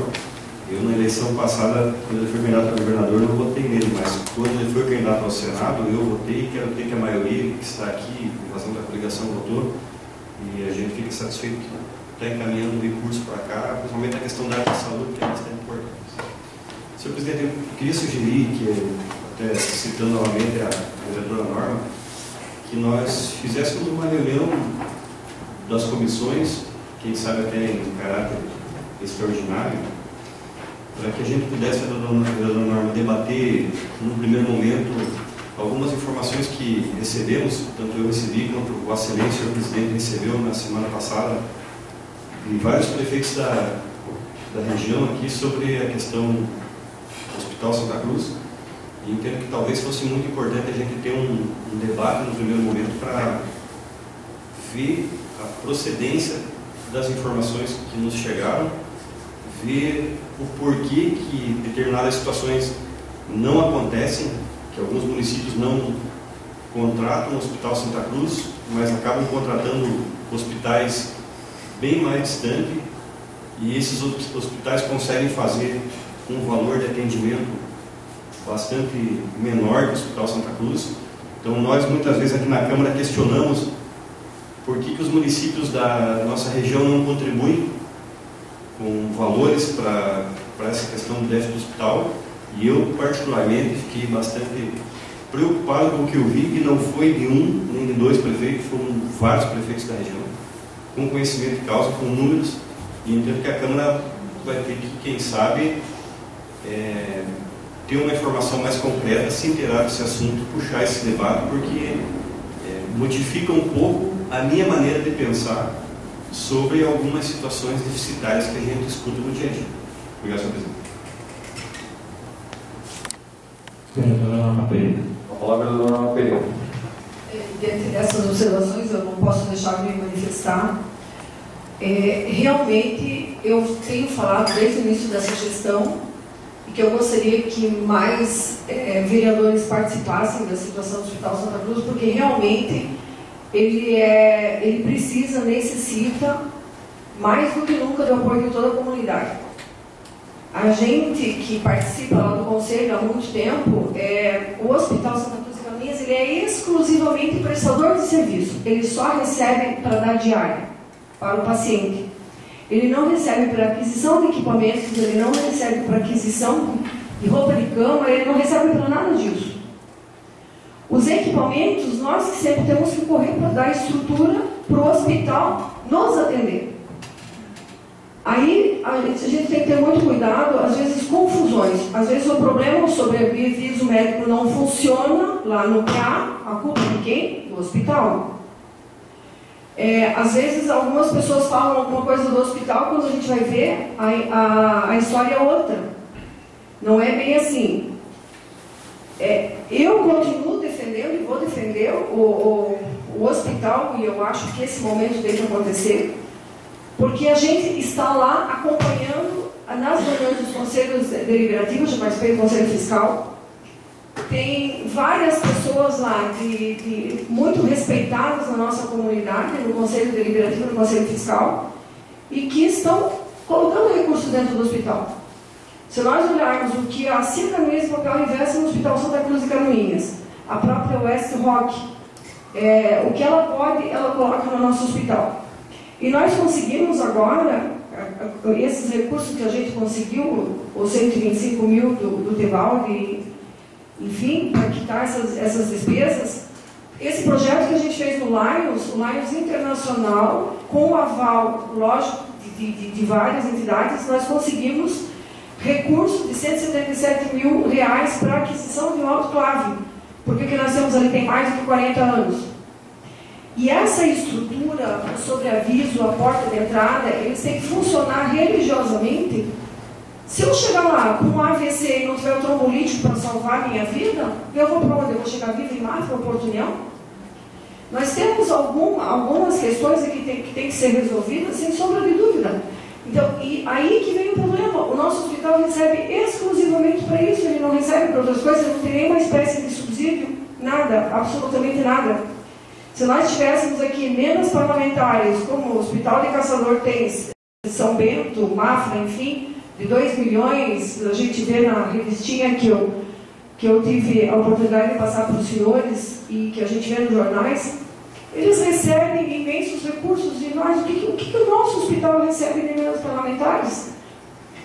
Eu, na eleição passada, quando ele foi candidato a governador, não votei nele, mas quando ele foi candidato ao Senado, eu votei e quero ter que a maioria que está aqui, em razão da coligação, votou, e a gente fica satisfeito que está encaminhando o recurso para cá, principalmente a questão da área de saúde, que é bastante importante. Senhor presidente, eu queria sugerir que, até citando novamente a vereadora Norma, que nós fizéssemos uma reunião das comissões, quem sabe até em caráter extraordinário, para que a gente pudesse, a vereadora Norma, debater, no primeiro momento, algumas informações que recebemos, tanto eu recebi quanto o Vossa Excelência, o senhor presidente, recebeu na semana passada, de vários prefeitos da região aqui sobre a questão do Hospital Santa Cruz. E entendo que talvez fosse muito importante a gente ter um debate no primeiro momento para ver a procedência das informações que nos chegaram, ver o porquê que determinadas situações não acontecem, que alguns municípios não contratam o Hospital Santa Cruz, mas acabam contratando hospitais bem mais distantes, e esses hospitais conseguem fazer um valor de atendimento bastante menor que o Hospital Santa Cruz. Então nós muitas vezes aqui na Câmara questionamos por que os municípios da nossa região não contribuem com valores para essa questão do déficit do hospital, e eu particularmente fiquei bastante preocupado com o que eu vi, e não foi de um nem de dois prefeitos, foram vários prefeitos da região, com conhecimento de causa, com números, e entendo que a Câmara vai ter que, quem sabe, ter uma informação mais concreta, se inteirar desse assunto, puxar esse debate, porque modifica um pouco a minha maneira de pensar sobre algumas situações deficitárias que a gente escuta no dia a dia. Obrigado, senhor presidente. Vereadora Norma Pereira. A palavra é da Norma Pereira. Diante dessas observações, eu não posso deixar de me manifestar. Realmente, eu tenho falado desde o início dessa gestão e que eu gostaria que mais vereadores participassem da situação do Hospital Santa Cruz, porque realmente ele precisa, necessita, mais do que nunca, do apoio de toda a comunidade. A gente que participa lá do Conselho há muito tempo, o Hospital Santa Cruz de Caminhas, ele é exclusivamente prestador de serviço. Ele só recebe para dar diária para o paciente. Ele não recebe para aquisição de equipamentos, ele não recebe para aquisição de roupa de cama, ele não recebe para nada disso. Os equipamentos, nós que sempre temos que correr para dar estrutura para o hospital nos atender. Aí a gente tem que ter muito cuidado, às vezes confusões. Às vezes o problema sobre a via o médico não funciona lá no PA, a culpa de quem? Do hospital. Às vezes algumas pessoas falam alguma coisa do hospital, quando a gente vai ver, a história é outra. Não é bem assim. Eu continuo defendendo e vou defender o hospital, e eu acho que esse momento tem que acontecer. porque a gente está lá acompanhando nas reuniões dos conselhos deliberativos. Já participei do Conselho Fiscal. Tem várias pessoas lá muito respeitadas na nossa comunidade, no Conselho Deliberativo, no Conselho Fiscal, e que estão colocando recursos dentro do hospital. Se nós olharmos o que a Circa Nunes Papel investe no Hospital Santa Cruz de Canoinhas, a própria West Rock, o que ela pode, ela coloca no nosso hospital. E nós conseguimos agora, esses recursos que a gente conseguiu, os 125 mil do Tebaldi, enfim, para quitar essas despesas, esse projeto que a gente fez no Lions, o Lions Internacional, com o aval, lógico, de várias entidades, nós conseguimos recurso de 177 mil reais para aquisição de um autoclave, porque o que nós temos ali tem mais de 40 anos. E essa estrutura, o sobreaviso, a porta de entrada, eles têm que funcionar religiosamente. Se eu chegar lá com um AVC e não tiver o trombolítico para salvar a minha vida, eu vou para onde? Eu vou chegar viva em Mafra ou Porto União? Nós temos algumas questões aqui que tem que ser resolvidas, sem sombra de dúvida. Então, e aí que vem o problema. O nosso hospital recebe exclusivamente para isso, ele não recebe para outras coisas, não tem nenhuma espécie de subsídio, nada, absolutamente nada. Se nós tivéssemos aqui menos parlamentares, como o Hospital de Caçador tem, São Bento, Mafra, enfim, de 2 milhões, a gente vê na revistinha que eu tive a oportunidade de passar para os senhores e que a gente vê nos jornais, eles recebem imensos recursos de nós. O que o nosso hospital recebe de menos parlamentares?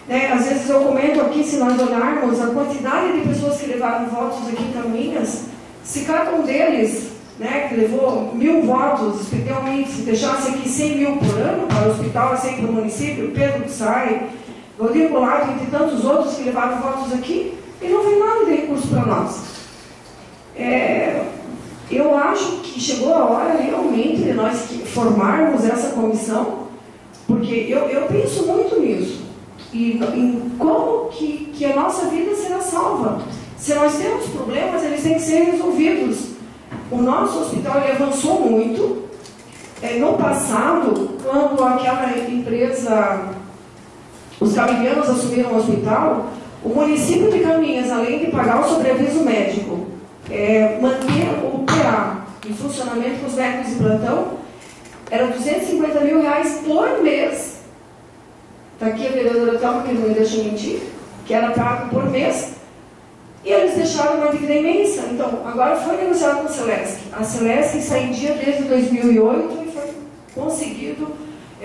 Às vezes eu comento aqui, se nós olharmos a quantidade de pessoas que levaram votos aqui em Canoinhas, se cada um deles, que levou 1000 votos, especialmente, se deixasse aqui 100 mil por ano para o hospital, assim para o município, Pedro Psai, Valdir Goulart, entre tantos outros que levaram votos aqui, e não vem nada de recurso para nós. Eu acho que chegou a hora realmente de nós formarmos essa comissão, porque eu penso muito nisso, e em como que a nossa vida será salva. Se nós temos problemas, eles têm que ser resolvidos. O nosso hospital ele avançou muito. No passado, quando aquela empresa, os camibianos assumiram o hospital, o município de Canoinhas, além de pagar o sobreaviso médico, manter o PA em funcionamento com os médicos de plantão, era 250 mil reais por mês. Está aqui a vereadora Thelma, que não me deixa mentir, que era pago por mês. E eles deixaram uma dívida imensa. Então, agora foi negociado com a Celesc. A Celesc está em dia desde 2008 e foi conseguido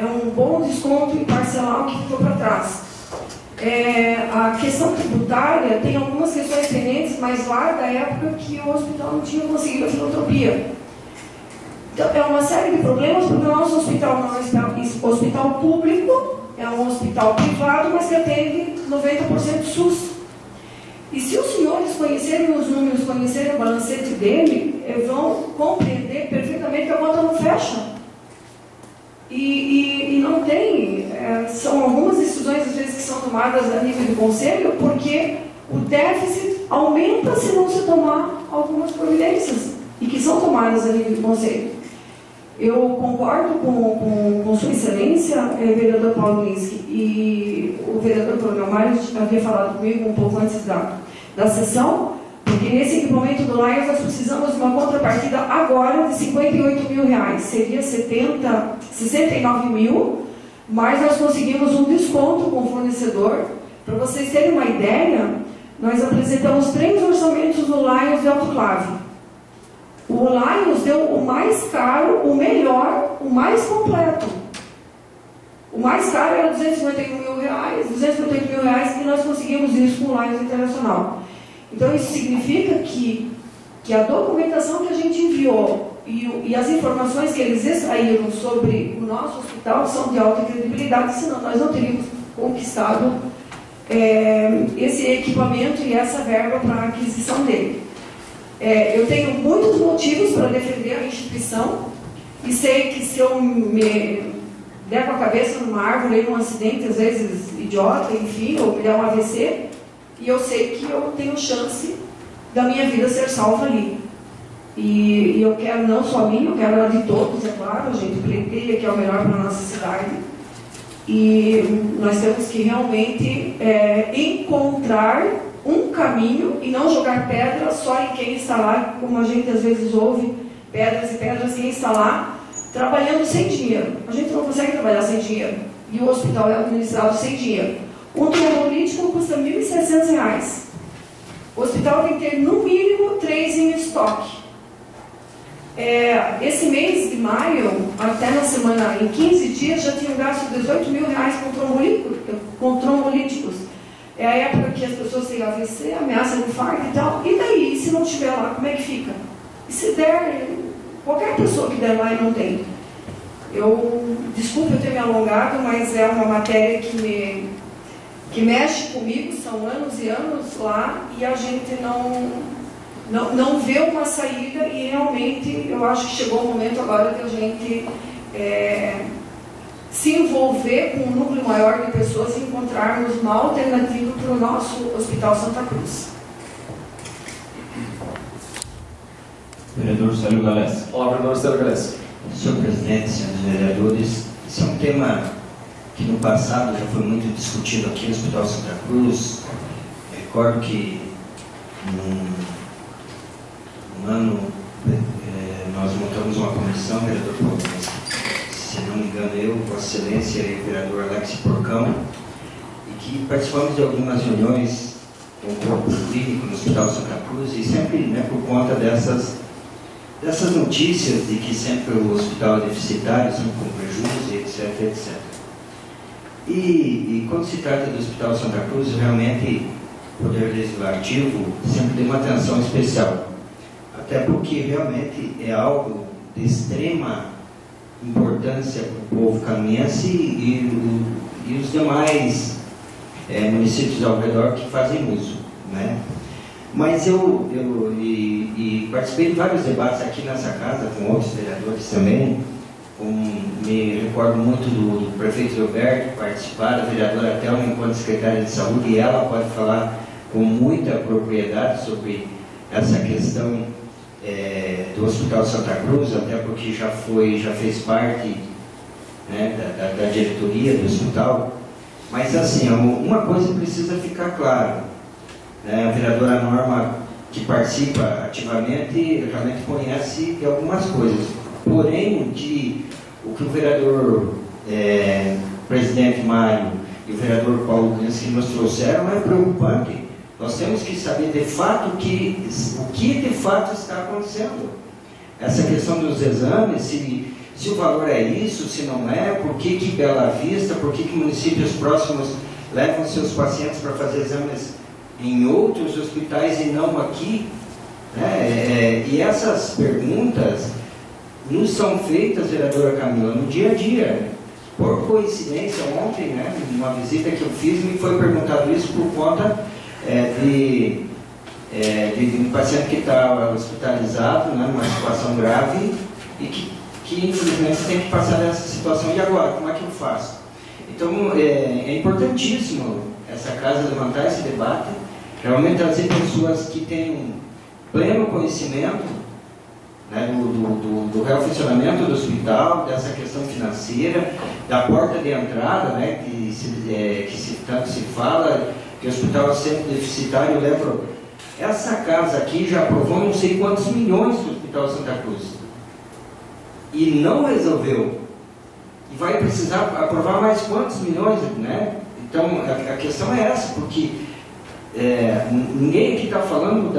um bom desconto em parcelar o que ficou para trás. A questão tributária tem algumas questões pendentes, mas lá da época que o hospital não tinha conseguido a filantropia. Então, é uma série de problemas, porque o nosso hospital não é um hospital público, é um hospital privado, mas que atende 90% SUS. E se os senhores conhecerem os números, conhecerem o balancete dele, vão compreender perfeitamente que a conta não fecha. E não tem, são algumas decisões às vezes que são tomadas a nível de conselho, porque o déficit aumenta se não se tomar algumas providências, e que são tomadas a nível de conselho. Eu concordo com Sua Excelência, vereador Paulo Linsky, e o vereador Coronel Mário havia falado comigo um pouco antes da sessão, porque nesse equipamento do Lions nós precisamos de uma contrapartida agora de 58 mil reais. Seria 69 mil, mas nós conseguimos um desconto com o fornecedor. Para vocês terem uma ideia, nós apresentamos 3 orçamentos do Lions de autoclave. O Lions deu o mais caro, o melhor, o mais completo. O mais caro era 251 mil reais, 250 mil reais, e nós conseguimos isso com o Lions Internacional. Então isso significa que a documentação que a gente enviou e as informações que eles extraíram sobre o nosso hospital são de alta credibilidade, senão nós não teríamos conquistado esse equipamento e essa verba para a aquisição dele. Eu tenho muitos motivos para defender a instituição e sei que se eu me der com a cabeça numa árvore, num acidente, às vezes idiota, enfim, ou me der um AVC, e eu sei que eu tenho chance da minha vida ser salva ali. E eu quero não só a minha, eu quero a de todos, é claro, a gente pleiteia que é o melhor para a nossa cidade. E nós temos que realmente encontrar um caminho e não jogar pedra só em quem está lá, como a gente às vezes ouve, pedras e pedras, quem está lá trabalhando sem dinheiro. A gente não consegue trabalhar sem dinheiro. E o hospital é administrado sem dinheiro. Um trombolítico custa R$ 1.600. O hospital tem que ter, no mínimo, 3 em estoque. Esse mês de maio, até na semana, em 15 dias, já tinham gasto R$18 mil com trombolíticos. É a época que as pessoas têm AVC, ameaça de infarto e tal. E daí, se não estiver lá, como é que fica? E se der, qualquer pessoa que der lá e não tem. Desculpe eu ter me alongado, mas é uma matéria que mexe comigo, são anos e anos lá, e a gente não vê uma saída, e realmente eu acho que chegou o momento agora de a gente se envolver com um núcleo maior de pessoas e encontrarmos uma alternativa para o nosso Hospital Santa Cruz. Vereador Célio Galés. Olá, vereador Célio Galés. Senhor presidente, senhores vereadores, esse é um tema que no passado já foi muito discutido aqui no Hospital Santa Cruz. Recordo que um ano nós montamos uma comissão, vereador Paulo, se não me engano eu, Vossa Excelência e o vereador Alex Porcão, e que participamos de algumas reuniões com o corpo clínico no Hospital Santa Cruz, e sempre por conta dessas notícias de que sempre o hospital é deficitário, sempre com prejuízo, etc. E quando se trata do Hospital Santa Cruz, realmente o Poder Legislativo sempre tem uma atenção especial. Até porque realmente é algo de extrema importância para o povo caminhense e os demais municípios ao redor que fazem uso, né? Mas eu participei de vários debates aqui nessa casa com outros vereadores também. Me recordo muito do prefeito Roberto participar, da vereadora Thelma enquanto secretária de saúde, e ela pode falar com muita propriedade sobre essa questão do Hospital Santa Cruz, até porque já fez parte, né, da diretoria do hospital. Mas assim, uma coisa precisa ficar clara, né? A vereadora Norma, que participa ativamente, realmente conhece de algumas coisas. Porém, o que o vereador presidente Mário e o vereador Paulo que nos trouxeram é preocupante. Nós temos que saber de fato o que de fato está acontecendo. Essa questão dos exames, se o valor é isso, se não é, por que Bela Vista, por que municípios próximos levam seus pacientes para fazer exames em outros hospitais e não aqui, né? E essas perguntas nos são feitas, vereadora Camila, no dia a dia. Por coincidência, ontem, né, numa visita que eu fiz, me foi perguntado isso por conta de um paciente que está hospitalizado, né, numa situação grave e que infelizmente tem que passar nessa situação. E agora, como é que eu faço? Então, é importantíssimo essa casa levantar esse debate, realmente trazer pessoas que tenham pleno conhecimento, né, do real funcionamento do hospital, dessa questão financeira, da porta de entrada, né, que tanto se fala, que o hospital é sempre deficitário. Eu lembro, essa casa aqui já aprovou não sei quantos milhões do Hospital Santa Cruz e não resolveu, e vai precisar aprovar mais quantos milhões, né? Então a questão é essa, porque ninguém aqui está falando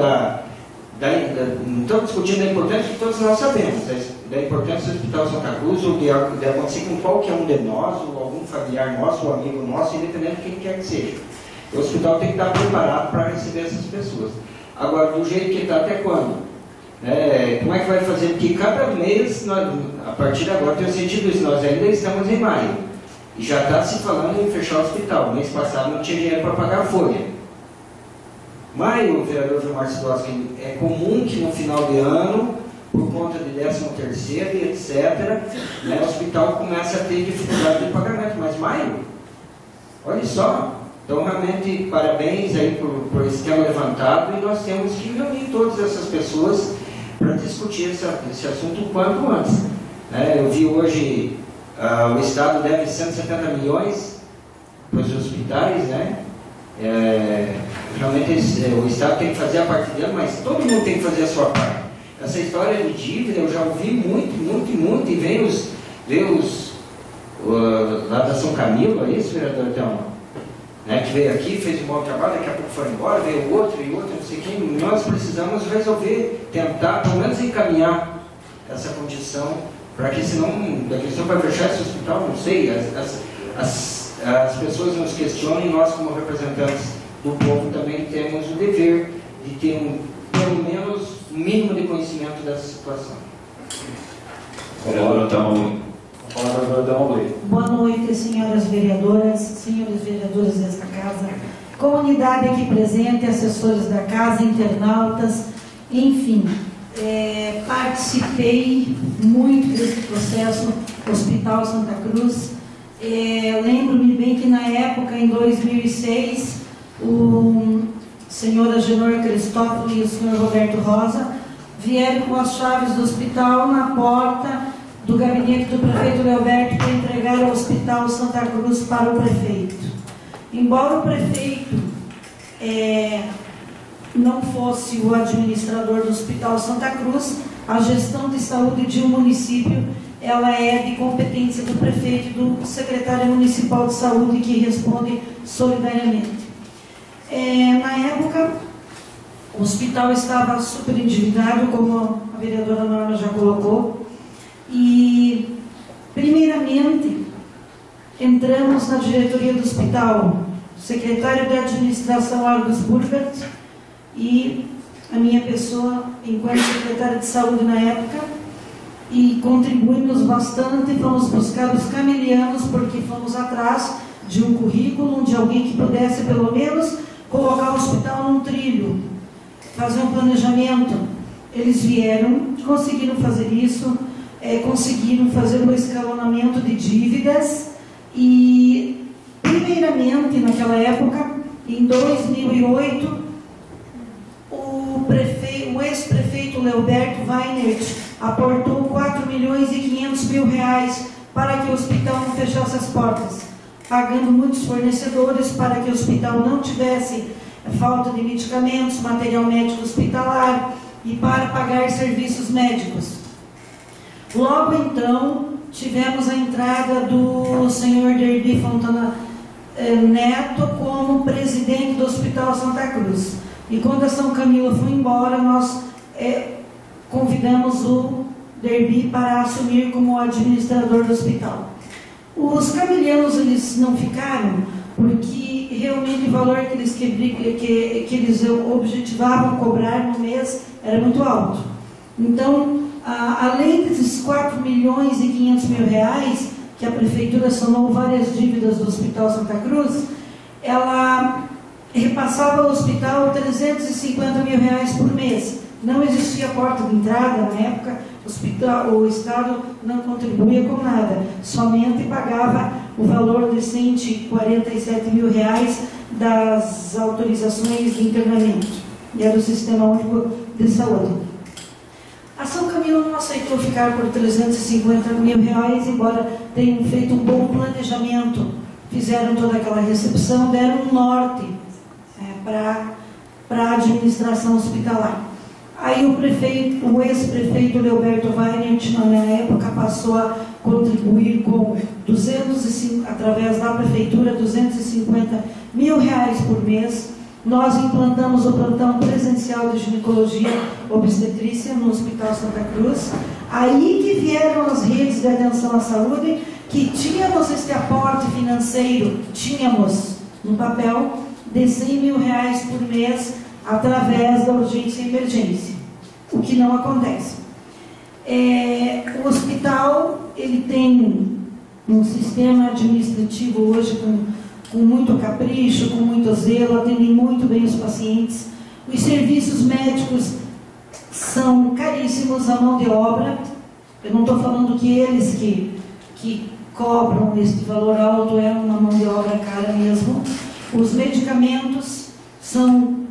não estamos discutindo a importância que todos nós sabemos, da importância do Hospital Santa Cruz, ou de acontecer com qualquer um de nós, ou algum familiar nosso, ou amigo nosso, independente de quem quer que seja. O hospital tem que estar preparado para receber essas pessoas. Agora, do jeito que está, até quando? Como é que vai fazer? Porque cada mês, a partir de agora, tem sentido isso, nós ainda estamos em maio, e já está se falando em fechar o hospital. Mês passado não tinha dinheiro para pagar a folha. Maio, vereador Gilmar Sidowski, é comum que no final de ano, por conta de 13º e etc., né, o hospital começa a ter dificuldade de pagamento. Mas maio, olha só. Então, realmente, parabéns aí por esse tema levantado, e nós temos que reunir todas essas pessoas para discutir esse assunto o quanto antes. Eu vi hoje O Estado deve 170 milhões para os hospitais, né? Realmente o Estado tem que fazer a parte dele, mas todo mundo tem que fazer a sua parte. Essa história de dívida eu já ouvi muito, e veio os lá da São Camilo, é isso, vereador Thelma? Né, que veio aqui, fez um bom trabalho, daqui a pouco foi embora, veio outro, não sei quem. Nós precisamos resolver, tentar, pelo menos encaminhar essa condição, para que senão, da questão vai fechar esse hospital, não sei, as pessoas nos questionam e nós, como representantes do povo, também temos o dever de ter pelo menos um mínimo de conhecimento dessa situação. Boa noite, senhoras vereadoras, senhores vereadores desta casa, comunidade aqui presente, assessores da casa, internautas, enfim, participei muito desse processo Hospital Santa Cruz. Lembro-me bem que na época, em 2006, o senhor Agenor Cristófilo e o senhor Roberto Rosa vieram com as chaves do hospital na porta do gabinete do prefeito Leoberto para entregar o Hospital Santa Cruz para o prefeito. Embora o prefeito não fosse o administrador do Hospital Santa Cruz, a gestão de saúde de um município ela é de competência do prefeito e do secretário municipal de saúde, que responde solidariamente. Na época, o hospital estava super endividado, como a vereadora Norma já colocou, e, primeiramente, entramos na diretoria do hospital, o secretário de administração, Argus Burgert, e a minha pessoa, enquanto secretária de saúde na época, e contribuímos bastante, fomos buscar os camelianos, porque fomos atrás de um currículo, de alguém que pudesse, pelo menos, colocar o hospital num trilho, fazer um planejamento. Eles vieram, conseguiram fazer isso, conseguiram fazer um escalonamento de dívidas e, primeiramente, naquela época, em 2008, o ex-prefeito Leoberto Weinert aportou 4 milhões e 500 mil reais para que o hospital não fechasse as portas, pagando muitos fornecedores para que o hospital não tivesse falta de medicamentos, material médico hospitalar e para pagar serviços médicos. Logo então, tivemos a entrada do senhor Derby Fontana Neto como presidente do Hospital Santa Cruz. E quando a São Camilo foi embora, nós convidamos o Derby para assumir como administrador do hospital. Os camelianos, eles não ficaram, porque realmente o valor que eles objetivavam cobrar no mês era muito alto. Então, além desses 4 milhões e 500 mil reais, que a prefeitura sanou várias dívidas do Hospital Santa Cruz, ela repassava ao hospital 350 mil reais por mês. Não existia porta de entrada na época, o Estado não contribuía com nada, somente pagava o valor de 147 mil reais das autorizações de internamento, e era do Sistema Único de Saúde. A São Camilo não aceitou ficar por 350 mil reais, embora tenham feito um bom planejamento, fizeram toda aquela recepção, deram um norte para a administração hospitalar. Aí o ex-prefeito Leoberto Weinert, na época, passou a contribuir com através da prefeitura, 250 mil reais por mês. Nós implantamos o plantão presencial de ginecologia obstetrícia no Hospital Santa Cruz. Aí que vieram as redes de atenção à saúde, que tínhamos este aporte financeiro, tínhamos no papel de 100 mil reais por mês através da urgência e emergência, o que não acontece. O hospital, ele tem um sistema administrativo hoje com muito capricho, com muito zelo, atendem muito bem os pacientes. Os serviços médicos são caríssimos, a mão de obra. Eu não estou falando que eles que cobram este valor alto, é uma mão de obra cara mesmo. Os medicamentos são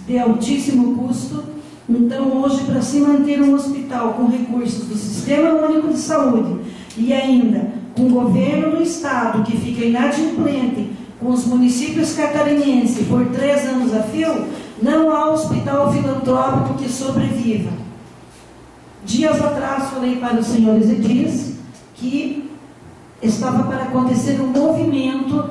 de altíssimo custo. Então, hoje, para se manter um hospital com recursos do Sistema Único de Saúde e ainda com o governo do estado que fica inadimplente com os municípios catarinenses por 3 anos a fio, não há hospital filantrópico que sobreviva. Dias atrás falei para os senhores edis que estava para acontecer um movimento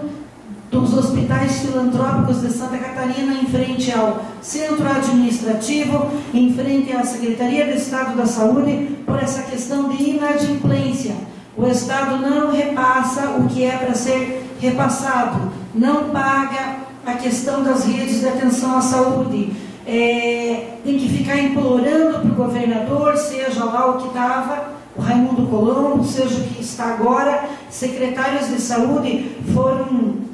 dos hospitais filantrópicos de Santa Catarina em frente ao centro administrativo, em frente à Secretaria de Estado da Saúde, por essa questão de inadimplência. O Estado não repassa o que é para ser repassado, não paga a questão das redes de atenção à saúde, tem que ficar implorando para o governador, seja lá o que estava, o Raimundo Colombo, seja o que está agora, secretários de saúde foram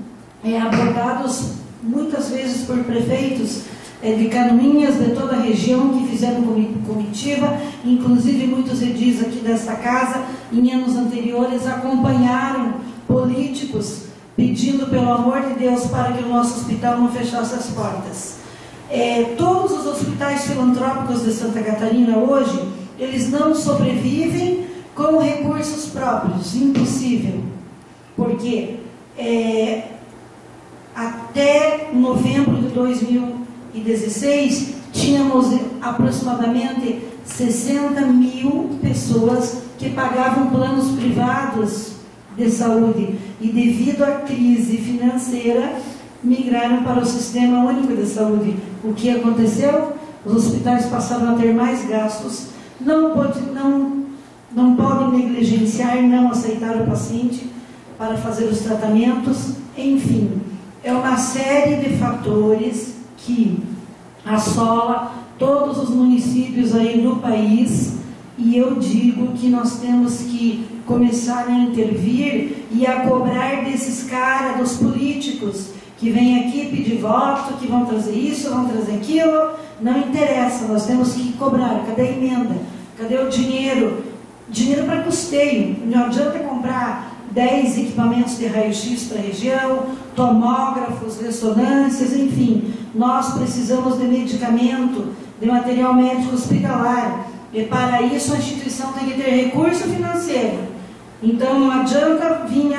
abordados muitas vezes por prefeitos de Canoinhas, de toda a região, que fizeram comitiva, inclusive muitos edis aqui desta casa, em anos anteriores, acompanharam políticos pedindo, pelo amor de Deus, para que o nosso hospital não fechasse as portas. Todos os hospitais filantrópicos de Santa Catarina hoje, eles não sobrevivem com recursos próprios, impossível, porque até novembro de 2016, tínhamos aproximadamente 60 mil pessoas que pagavam planos privados de saúde e, devido à crise financeira, migraram para o Sistema Único de Saúde. O que aconteceu? Os hospitais passaram a ter mais gastos, não podem negligenciar, não aceitar o paciente para fazer os tratamentos, enfim. É uma série de fatores que assola todos os municípios aí do país, e eu digo que nós temos que começar a intervir e a cobrar desses caras, dos políticos, que vêm aqui pedir voto, que vão trazer isso, vão trazer aquilo, não interessa, nós temos que cobrar. Cadê a emenda? Cadê o dinheiro? Dinheiro para custeio. Não adianta comprar 10 equipamentos de raio-x para a região, tomógrafos, ressonâncias, enfim. Nós precisamos de medicamento, de material médico hospitalar. E para isso a instituição tem que ter recurso financeiro. Então não adianta vir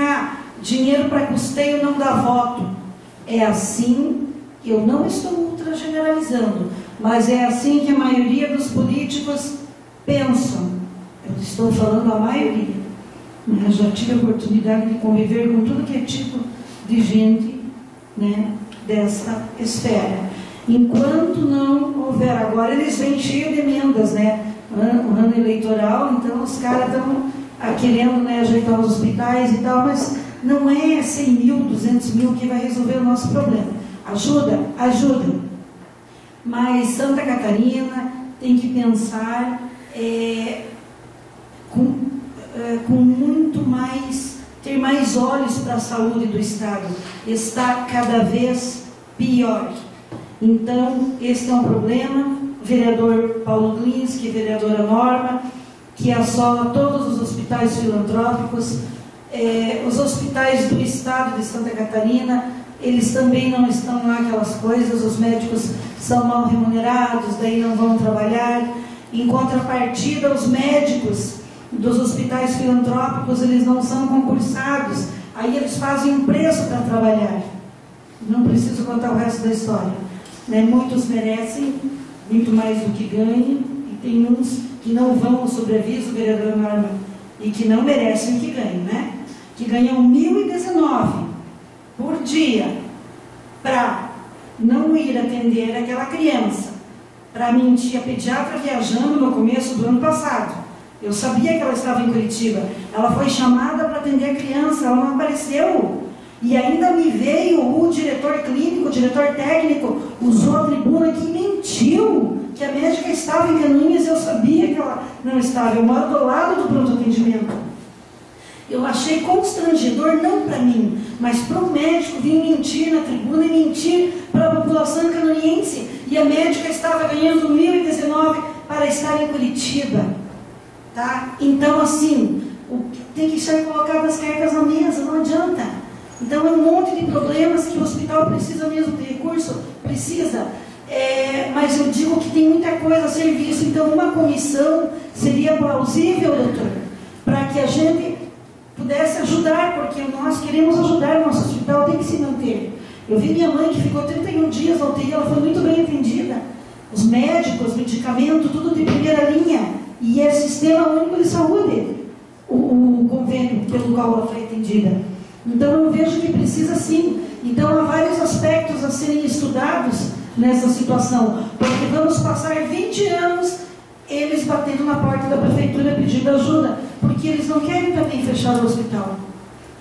dinheiro para custeio, não dá voto. É assim, eu não estou ultra generalizando, mas é assim que a maioria dos políticos pensam. Eu estou falando a maioria. Eu já tive a oportunidade de conviver com tudo que é tipo de gente, né, dessa esfera. Enquanto não houver, agora eles vêm cheios de emendas, né? O ano eleitoral, então os caras estão querendo, né, ajeitar os hospitais e tal, mas não é 100 mil, 200 mil que vai resolver o nosso problema. Ajuda? Ajuda. Mas Santa Catarina tem que pensar com muito mais, ter mais olhos para a saúde do Estado. Está cada vez pior. Então, esse é um problema. Vereador Paulo Glinski, vereadora Norma, que assola todos os hospitais filantrópicos. Os hospitais do Estado de Santa Catarina, eles também não estão lá aquelas coisas, os médicos são mal remunerados, daí não vão trabalhar. Em contrapartida, os médicos dos hospitais filantrópicos, eles não são concursados, aí eles fazem um preço para trabalhar. Não preciso contar o resto da história, né? Muitos merecem muito mais do que ganham, e tem uns que não vão ao sobreaviso, vereador Norma, e que não merecem o que ganham, né? Que ganham 1.019 por dia para não ir atender aquela criança. Para mim, tinha pediatra viajando no começo do ano passado. Eu sabia que ela estava em Curitiba. Ela foi chamada para atender a criança, ela não apareceu. E ainda me veio o diretor clínico, o diretor técnico, usou a tribuna que mentiu que a médica estava em Canoinhas. Eu sabia que ela não estava. Eu moro do lado do pronto atendimento. Eu achei constrangedor, não para mim, mas para o médico vir mentir na tribuna e mentir para a população canoinhense. E a médica estava ganhando 1.019 para estar em Curitiba. Tá? Então, assim, tem que ser colocado as cartas na mesa, não adianta. Então, é um monte de problemas que o hospital precisa mesmo de recurso, precisa. Mas eu digo que tem muita coisa a ser vista. Então, uma comissão seria plausível, doutor, para que a gente pudesse ajudar, porque nós queremos ajudar, o nosso hospital tem que se manter. Eu vi minha mãe que ficou 31 dias na UTI, ela foi muito bem atendida. Os médicos, medicamento, tudo de primeira linha. E é Sistema Único de Saúde, o convênio pelo qual ela foi atendida. Então eu vejo que precisa sim. Então há vários aspectos a serem estudados nessa situação, porque vamos passar 20 anos eles batendo na porta da prefeitura pedindo ajuda, porque eles não querem também fechar o hospital.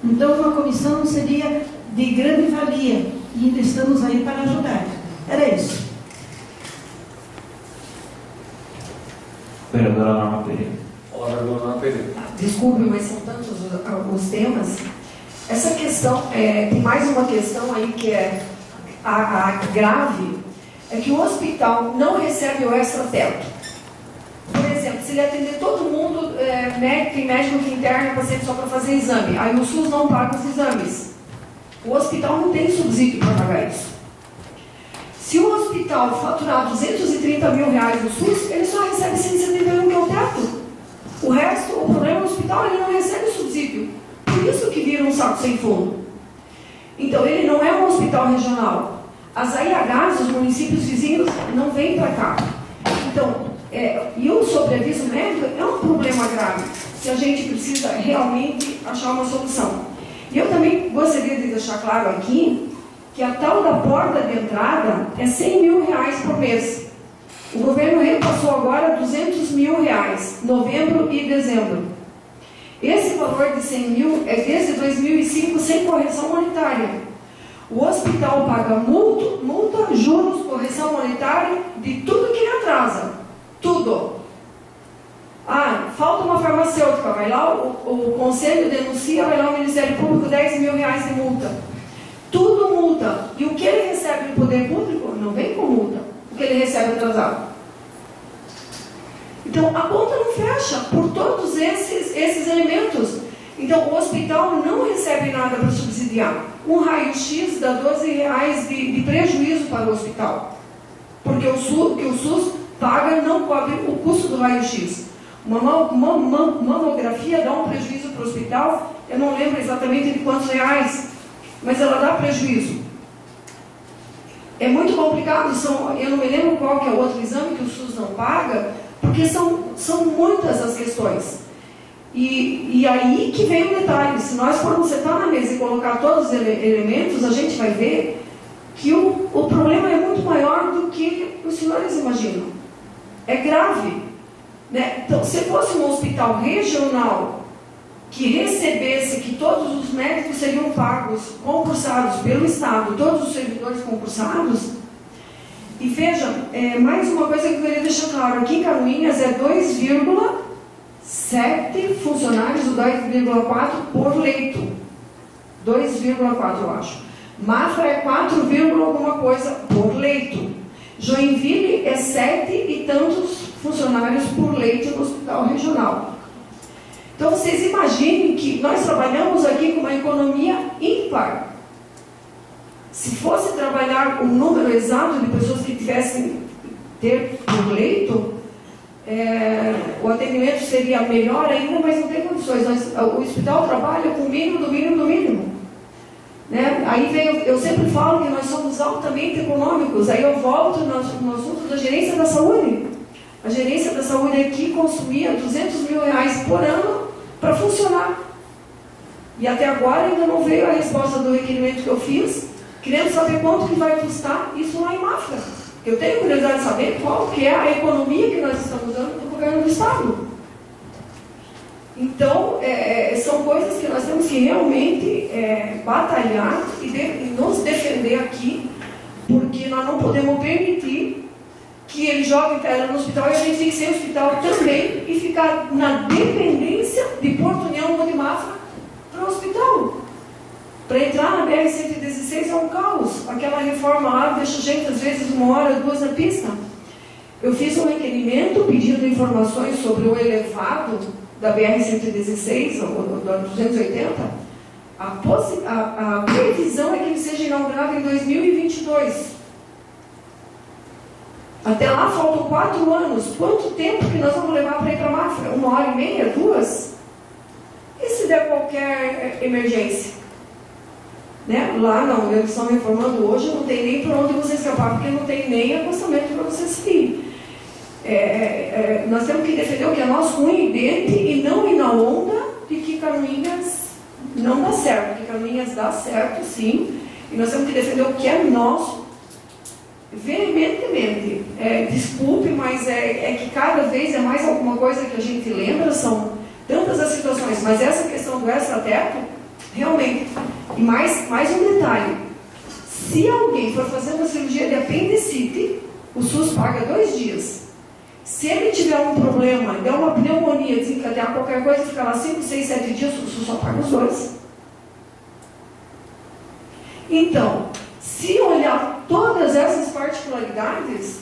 Então uma comissão seria de grande valia, e ainda estamos aí para ajudar. Era isso. Vereadora Norma Pereira. Olá, vereadora Norma Pereira. Desculpe, mas são tantos os temas. Essa questão, tem mais uma questão aí que é a grave, é que o hospital não recebe o extra-teto. Por exemplo, se ele atender todo mundo, tem médico que interna paciente só para fazer exame, aí o SUS não paga os exames. O hospital não tem subsídio para pagar isso. Se o hospital faturar 230 mil reais no SUS, ele só recebe 171, que é o teto. O resto, o problema do hospital, ele não recebe subsídio. Por isso que vira um saco sem fundo. Então, ele não é um hospital regional. As AIHs, os municípios vizinhos, não vêm para cá. Então, e o sobreaviso médico é um problema grave, que a gente precisa realmente achar uma solução. E eu também gostaria de deixar claro aqui que a tal da porta de entrada é 100 mil reais por mês. O governo repassou agora 200 mil reais, novembro e dezembro. Esse valor de 100 mil é desde 2005 sem correção monetária. O hospital paga multa, juros, correção monetária de tudo que ele atrasa. Tudo. Falta uma farmacêutica, vai lá, o conselho denuncia, vai lá o Ministério Público, 10 mil reais de multa. Tudo multa. E o que ele recebe do poder público não vem com multa. O que ele recebe atrasado. Então, a conta não fecha por todos esses elementos. Então, o hospital não recebe nada para subsidiar. Um raio-x dá 12 reais de prejuízo para o hospital. Porque o SUS paga, não cobre o custo do raio-x. Uma mamografia dá um prejuízo para o hospital, eu não lembro exatamente de quantos reais, mas ela dá prejuízo. É muito complicado, eu não me lembro qual que é o outro exame que o SUS não paga, porque são muitas as questões. E aí que vem o detalhe, se nós formos sentar na mesa e colocar todos os elementos, a gente vai ver que o problema é muito maior do que os senhores imaginam. É grave. Né? Então, se fosse um hospital regional que recebesse, que todos os médicos seriam pagos, concursados pelo Estado, todos os servidores concursados, e veja, mais uma coisa que eu queria deixar claro, aqui em Canoinhas é 2,7 funcionários, ou 2,4 por leito. 2,4 eu acho. Mafra é 4, alguma coisa por leito. Joinville é 7 e tantos funcionários por leito no hospital regional. Então vocês imaginem que nós trabalhamos aqui com uma economia ímpar. Se fosse trabalhar o número exato de pessoas que tivessem ter por leito, o atendimento seria melhor ainda, mas não tem condições. O hospital trabalha com o mínimo do mínimo do mínimo. Né? Aí eu sempre falo que nós somos altamente econômicos. Aí eu volto no assunto da gerência da saúde. A gerência da saúde aqui consumia 200 mil reais por ano para funcionar. E até agora ainda não veio a resposta do requerimento que eu fiz, querendo saber quanto que vai custar isso lá em Mafra. Eu tenho curiosidade de saber qual que é a economia que nós estamos dando para o governo do Estado. Então, são coisas que nós temos que realmente batalhar e nos defender aqui, porque nós não podemos permitir que ele jogue pedra no hospital e a gente tem que ser hospital também e ficar na dependência de Porto União ou de Mafra para o hospital. Para entrar na BR-116 é um caos. Aquela reforma lá deixa gente, às vezes, 1 hora, 2 na pista. Eu fiz um requerimento pedindo informações sobre o elevado da BR-116, ou da 280. A previsão é que ele seja inaugurado em 2022. Até lá faltam 4 anos. Quanto tempo que nós vamos levar para ir para Mafra? 1 hora e meia? 2? E se der qualquer qualquer emergência. Né? Lá não, eles estão reformando hoje, não tem nem para onde você escapar, porque não tem nem acostamento para você seguir. Nós temos que defender o que é nosso, unha e dente, e não ir na onda de que Canoinhas não dá certo, porque Canoinhas dá certo sim, e nós temos que defender o que é nosso veementemente. Desculpe, mas é que cada vez é mais alguma coisa que a gente lembra, são tantas as situações, mas essa questão do extrateto, realmente, e mais um detalhe, se alguém for fazer uma cirurgia de apendicite, o SUS paga 2 dias. Se ele tiver um problema, der uma pneumonia, desencadear qualquer coisa, ficar lá 5, 6, 7 dias, o SUS só paga os 2. Então, se olhar todas essas particularidades,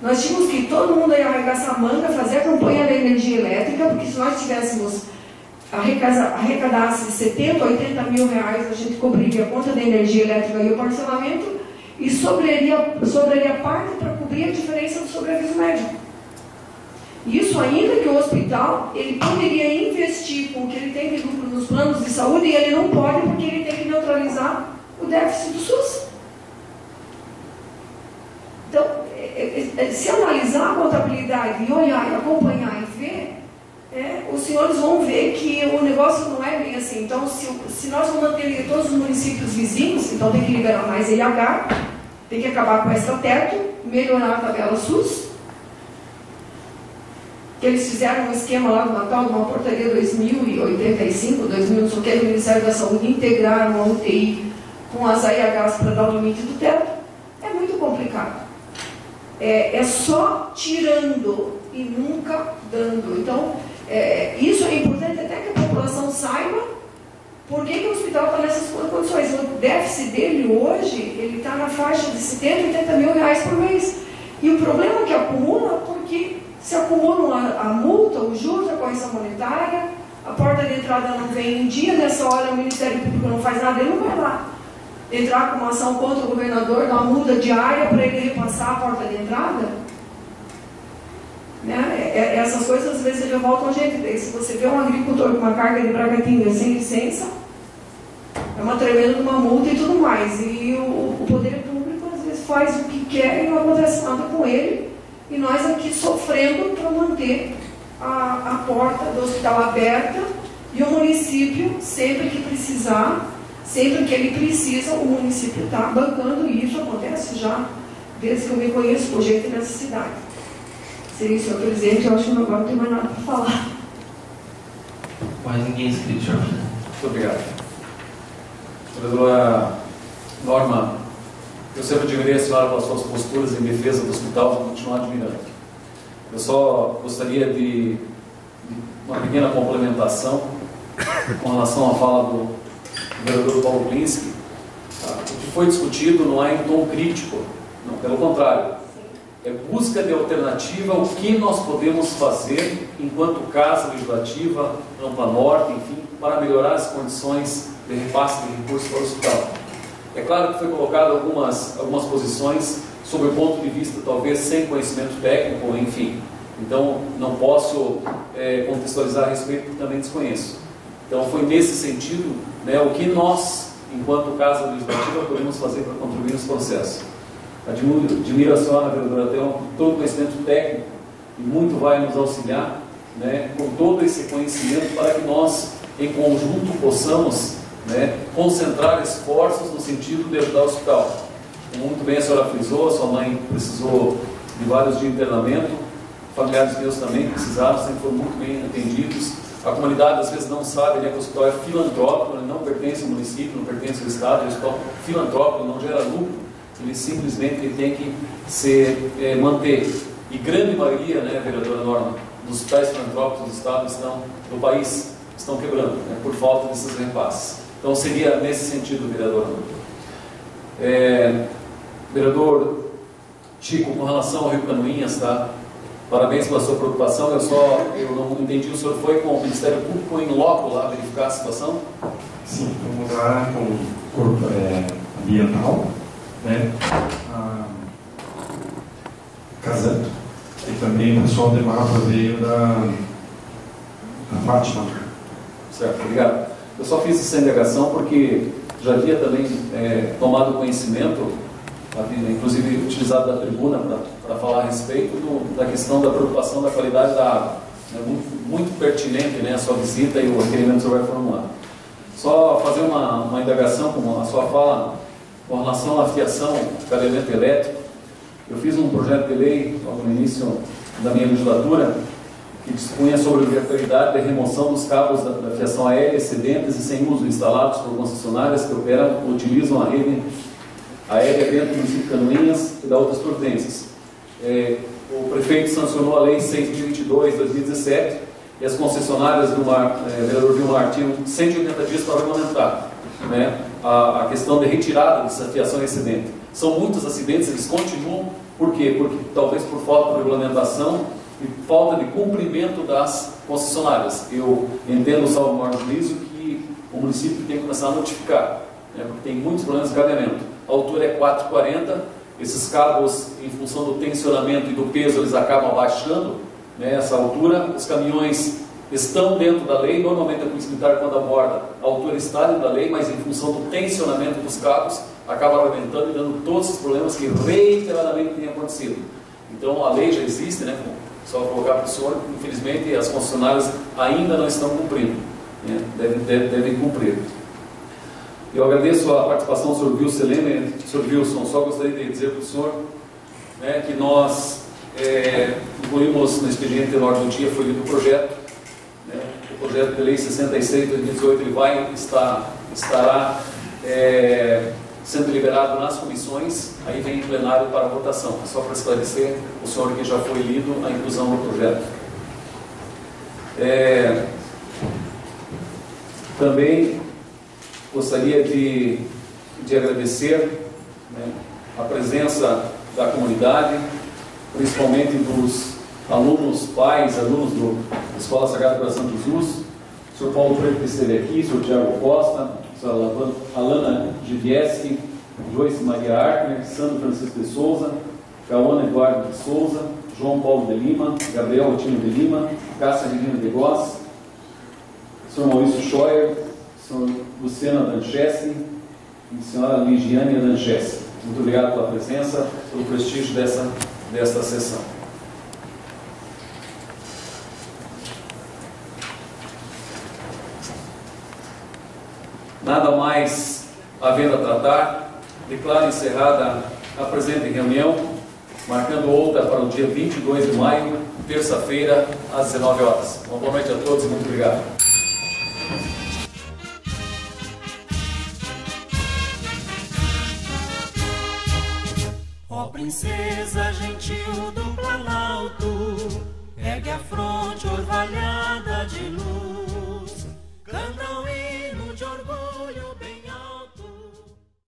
nós tínhamos que todo mundo ia arregaçar a manga, fazer a campanha da energia elétrica, porque se nós tivéssemos arrecadasse 70, 80 mil reais, a gente cobriria a conta da energia elétrica e o parcelamento, e sobraria parte para cobrir a diferença do sobreaviso médico. Isso ainda que o hospital, ele poderia investir com o que ele tem de lucro nos planos de saúde, e ele não pode porque ele tem que neutralizar o déficit do SUS. Então, se analisar a contabilidade e olhar e acompanhar e ver, os senhores vão ver que o negócio não é bem assim. Então, se nós vamos manter todos os municípios vizinhos, então tem que liberar mais IH, tem que acabar com o extrateto, melhorar a tabela SUS, que eles fizeram um esquema lá do Natal, de uma portaria 2085, 2000, não sei o que, do Ministério da Saúde, integraram uma UTI com as AIHs para dar o limite do teto. É muito complicado. É só tirando e nunca dando. Então, isso é importante até que a população saiba por que o hospital está nessas condições. O déficit dele hoje, ele está na faixa de 70, 80 mil reais por mês. E o problema é que acumula, porque se acumulam a multa, os juros, a correção monetária, a porta de entrada não vem em dia, nessa hora o Ministério Público não faz nada, ele não vai lá entrar com uma ação contra o governador, dar uma multa diária para ele repassar a porta de entrada. Né? Essas coisas às vezes revoltam a gente. Se você vê um agricultor com uma carga de bragatinga sem licença, é uma tremenda uma multa e tudo mais. E o poder público às vezes faz o que quer e não acontece nada com ele. E nós aqui sofrendo para manter a porta do hospital aberta e o município, sempre que precisar, sempre que ele precisa, o município está bancando, e isso acontece já desde que eu me conheço por gente nessa cidade. Seria, senhor presidente, eu acho que agora não tem mais nada para falar. Mais ninguém inscrito, senhor. Muito obrigado. Vereadora Norma, eu sempre admirei a senhora pelas suas posturas em defesa do hospital, vou continuar admirando. Eu só gostaria de uma pequena complementação com relação à fala do vereador Paulo Klinski. O que foi discutido não é em tom crítico, não, pelo contrário. É busca de alternativa ao que nós podemos fazer enquanto Casa Legislativa, Ampla Norte, enfim, para melhorar as condições de repasse de recursos para o hospital. É claro que foi colocado algumas posições sob o ponto de vista, talvez, sem conhecimento técnico, enfim. Então, não posso contextualizar a respeito, porque também desconheço. Então, foi nesse sentido, né, o que nós, enquanto Casa Legislativa, podemos fazer para contribuir nesse processo. Admiro a senhora, vereadora, tem todo o conhecimento técnico e muito vai nos auxiliar, né, com todo esse conhecimento para que nós, em conjunto, possamos, né, concentrar esforços no sentido de ajudar o hospital. Como muito bem a senhora frisou, a sua mãe precisou de vários dias de internamento, familiares meus também precisaram, sempre foram muito bem atendidos. A comunidade às vezes não sabe, né, que o hospital é filantrópico, ele não pertence ao município, não pertence ao estado, é um hospital filantrópico, não gera lucro. Ele simplesmente tem que se manter. E grande maioria, né, vereadora Norma, dos hospitais filantrópicos do estado do país estão quebrando, né, por falta desses repasses. Então seria nesse sentido, vereadora. Vereador Chico, com relação ao Rio Canoinhas, tá? Parabéns pela sua preocupação. Eu não entendi, o senhor foi com o Ministério Público em loco lá verificar a situação? Sim, vamos lá com o corpo ambiental, né? Casanto, e também o pessoal de mapa veio da Fátima. Certo, obrigado. Eu só fiz essa indagação porque já havia também tomado conhecimento, inclusive utilizado da tribuna para falar a respeito da questão da preocupação da qualidade da água. É muito pertinente, né, a sua visita e o requerimento que o senhor vai formular. Só fazer uma indagação com a sua fala com relação à fiação de cabeamento elétrico. Eu fiz um projeto de lei logo no início da minha legislatura que dispunha sobre a obrigatoriedade de remoção dos cabos da fiação aérea excedentes e sem uso instalados por concessionárias que operam ou utilizam a rede aérea dentro do município de Canoinhas e da outras providências. O prefeito sancionou a lei 6.022/2017 e as concessionárias do vereador Vilmar tinham 180 dias para regulamentar, né, a questão de retirada dessa fiação excedente. São muitos acidentes, eles continuam. Por quê? Porque talvez por falta de regulamentação e falta de cumprimento das concessionárias. Eu entendo, salvo o maior juízo, que o município tem que começar a notificar, né, porque tem muitos problemas de cabeamento. A altura é 4,40, esses cabos, em função do tensionamento e do peso, eles acabam abaixando, né, essa altura. Os caminhões estão dentro da lei, normalmente a Polícia Militar, quando aborda, a altura está dentro da lei, mas em função do tensionamento dos cabos, acaba aumentando e dando todos os problemas que reiteradamente têm acontecido. Então a lei já existe, né? Só colocar para o senhor, infelizmente as concessionárias ainda não estão cumprindo, né? Devem cumprir. Eu agradeço a participação do senhor Wilson Leme. Senhor Wilson, só gostaria de dizer para o senhor, né, que nós incluímos no expediente na ordem do dia, foi lido o projeto, né, o projeto de lei 66/2018, ele estará sendo liberado nas comissões, aí vem em plenário para votação. Só para esclarecer o senhor que já foi lido a inclusão no projeto. Também gostaria de agradecer, né, a presença da comunidade, principalmente dos alunos, pais, alunos da Escola Sagrado Coração de Jesus, o senhor Paulo Freire que esteve aqui, o senhor Tiago Costa, Alana Givieski, Joyce Maria Artner, Sandro Francisco de Souza, Cauana Eduardo de Souza, João Paulo de Lima, Gabriel Otino de Lima, Cássia Regina de Goss, Sr. Maurício Scheuer, Sr. Luciana Danchessi e Sra. Ligiane Danchessi. Muito obrigado pela presença, pelo prestígio desta sessão. Nada mais havendo a tratar, declaro encerrada a presente reunião, marcando outra para o dia 22 de maio, terça-feira, às 19 horas. Uma boa noite a todos e muito obrigado. Ó princesa gentil do Planalto, ergue a fronte orvalhada.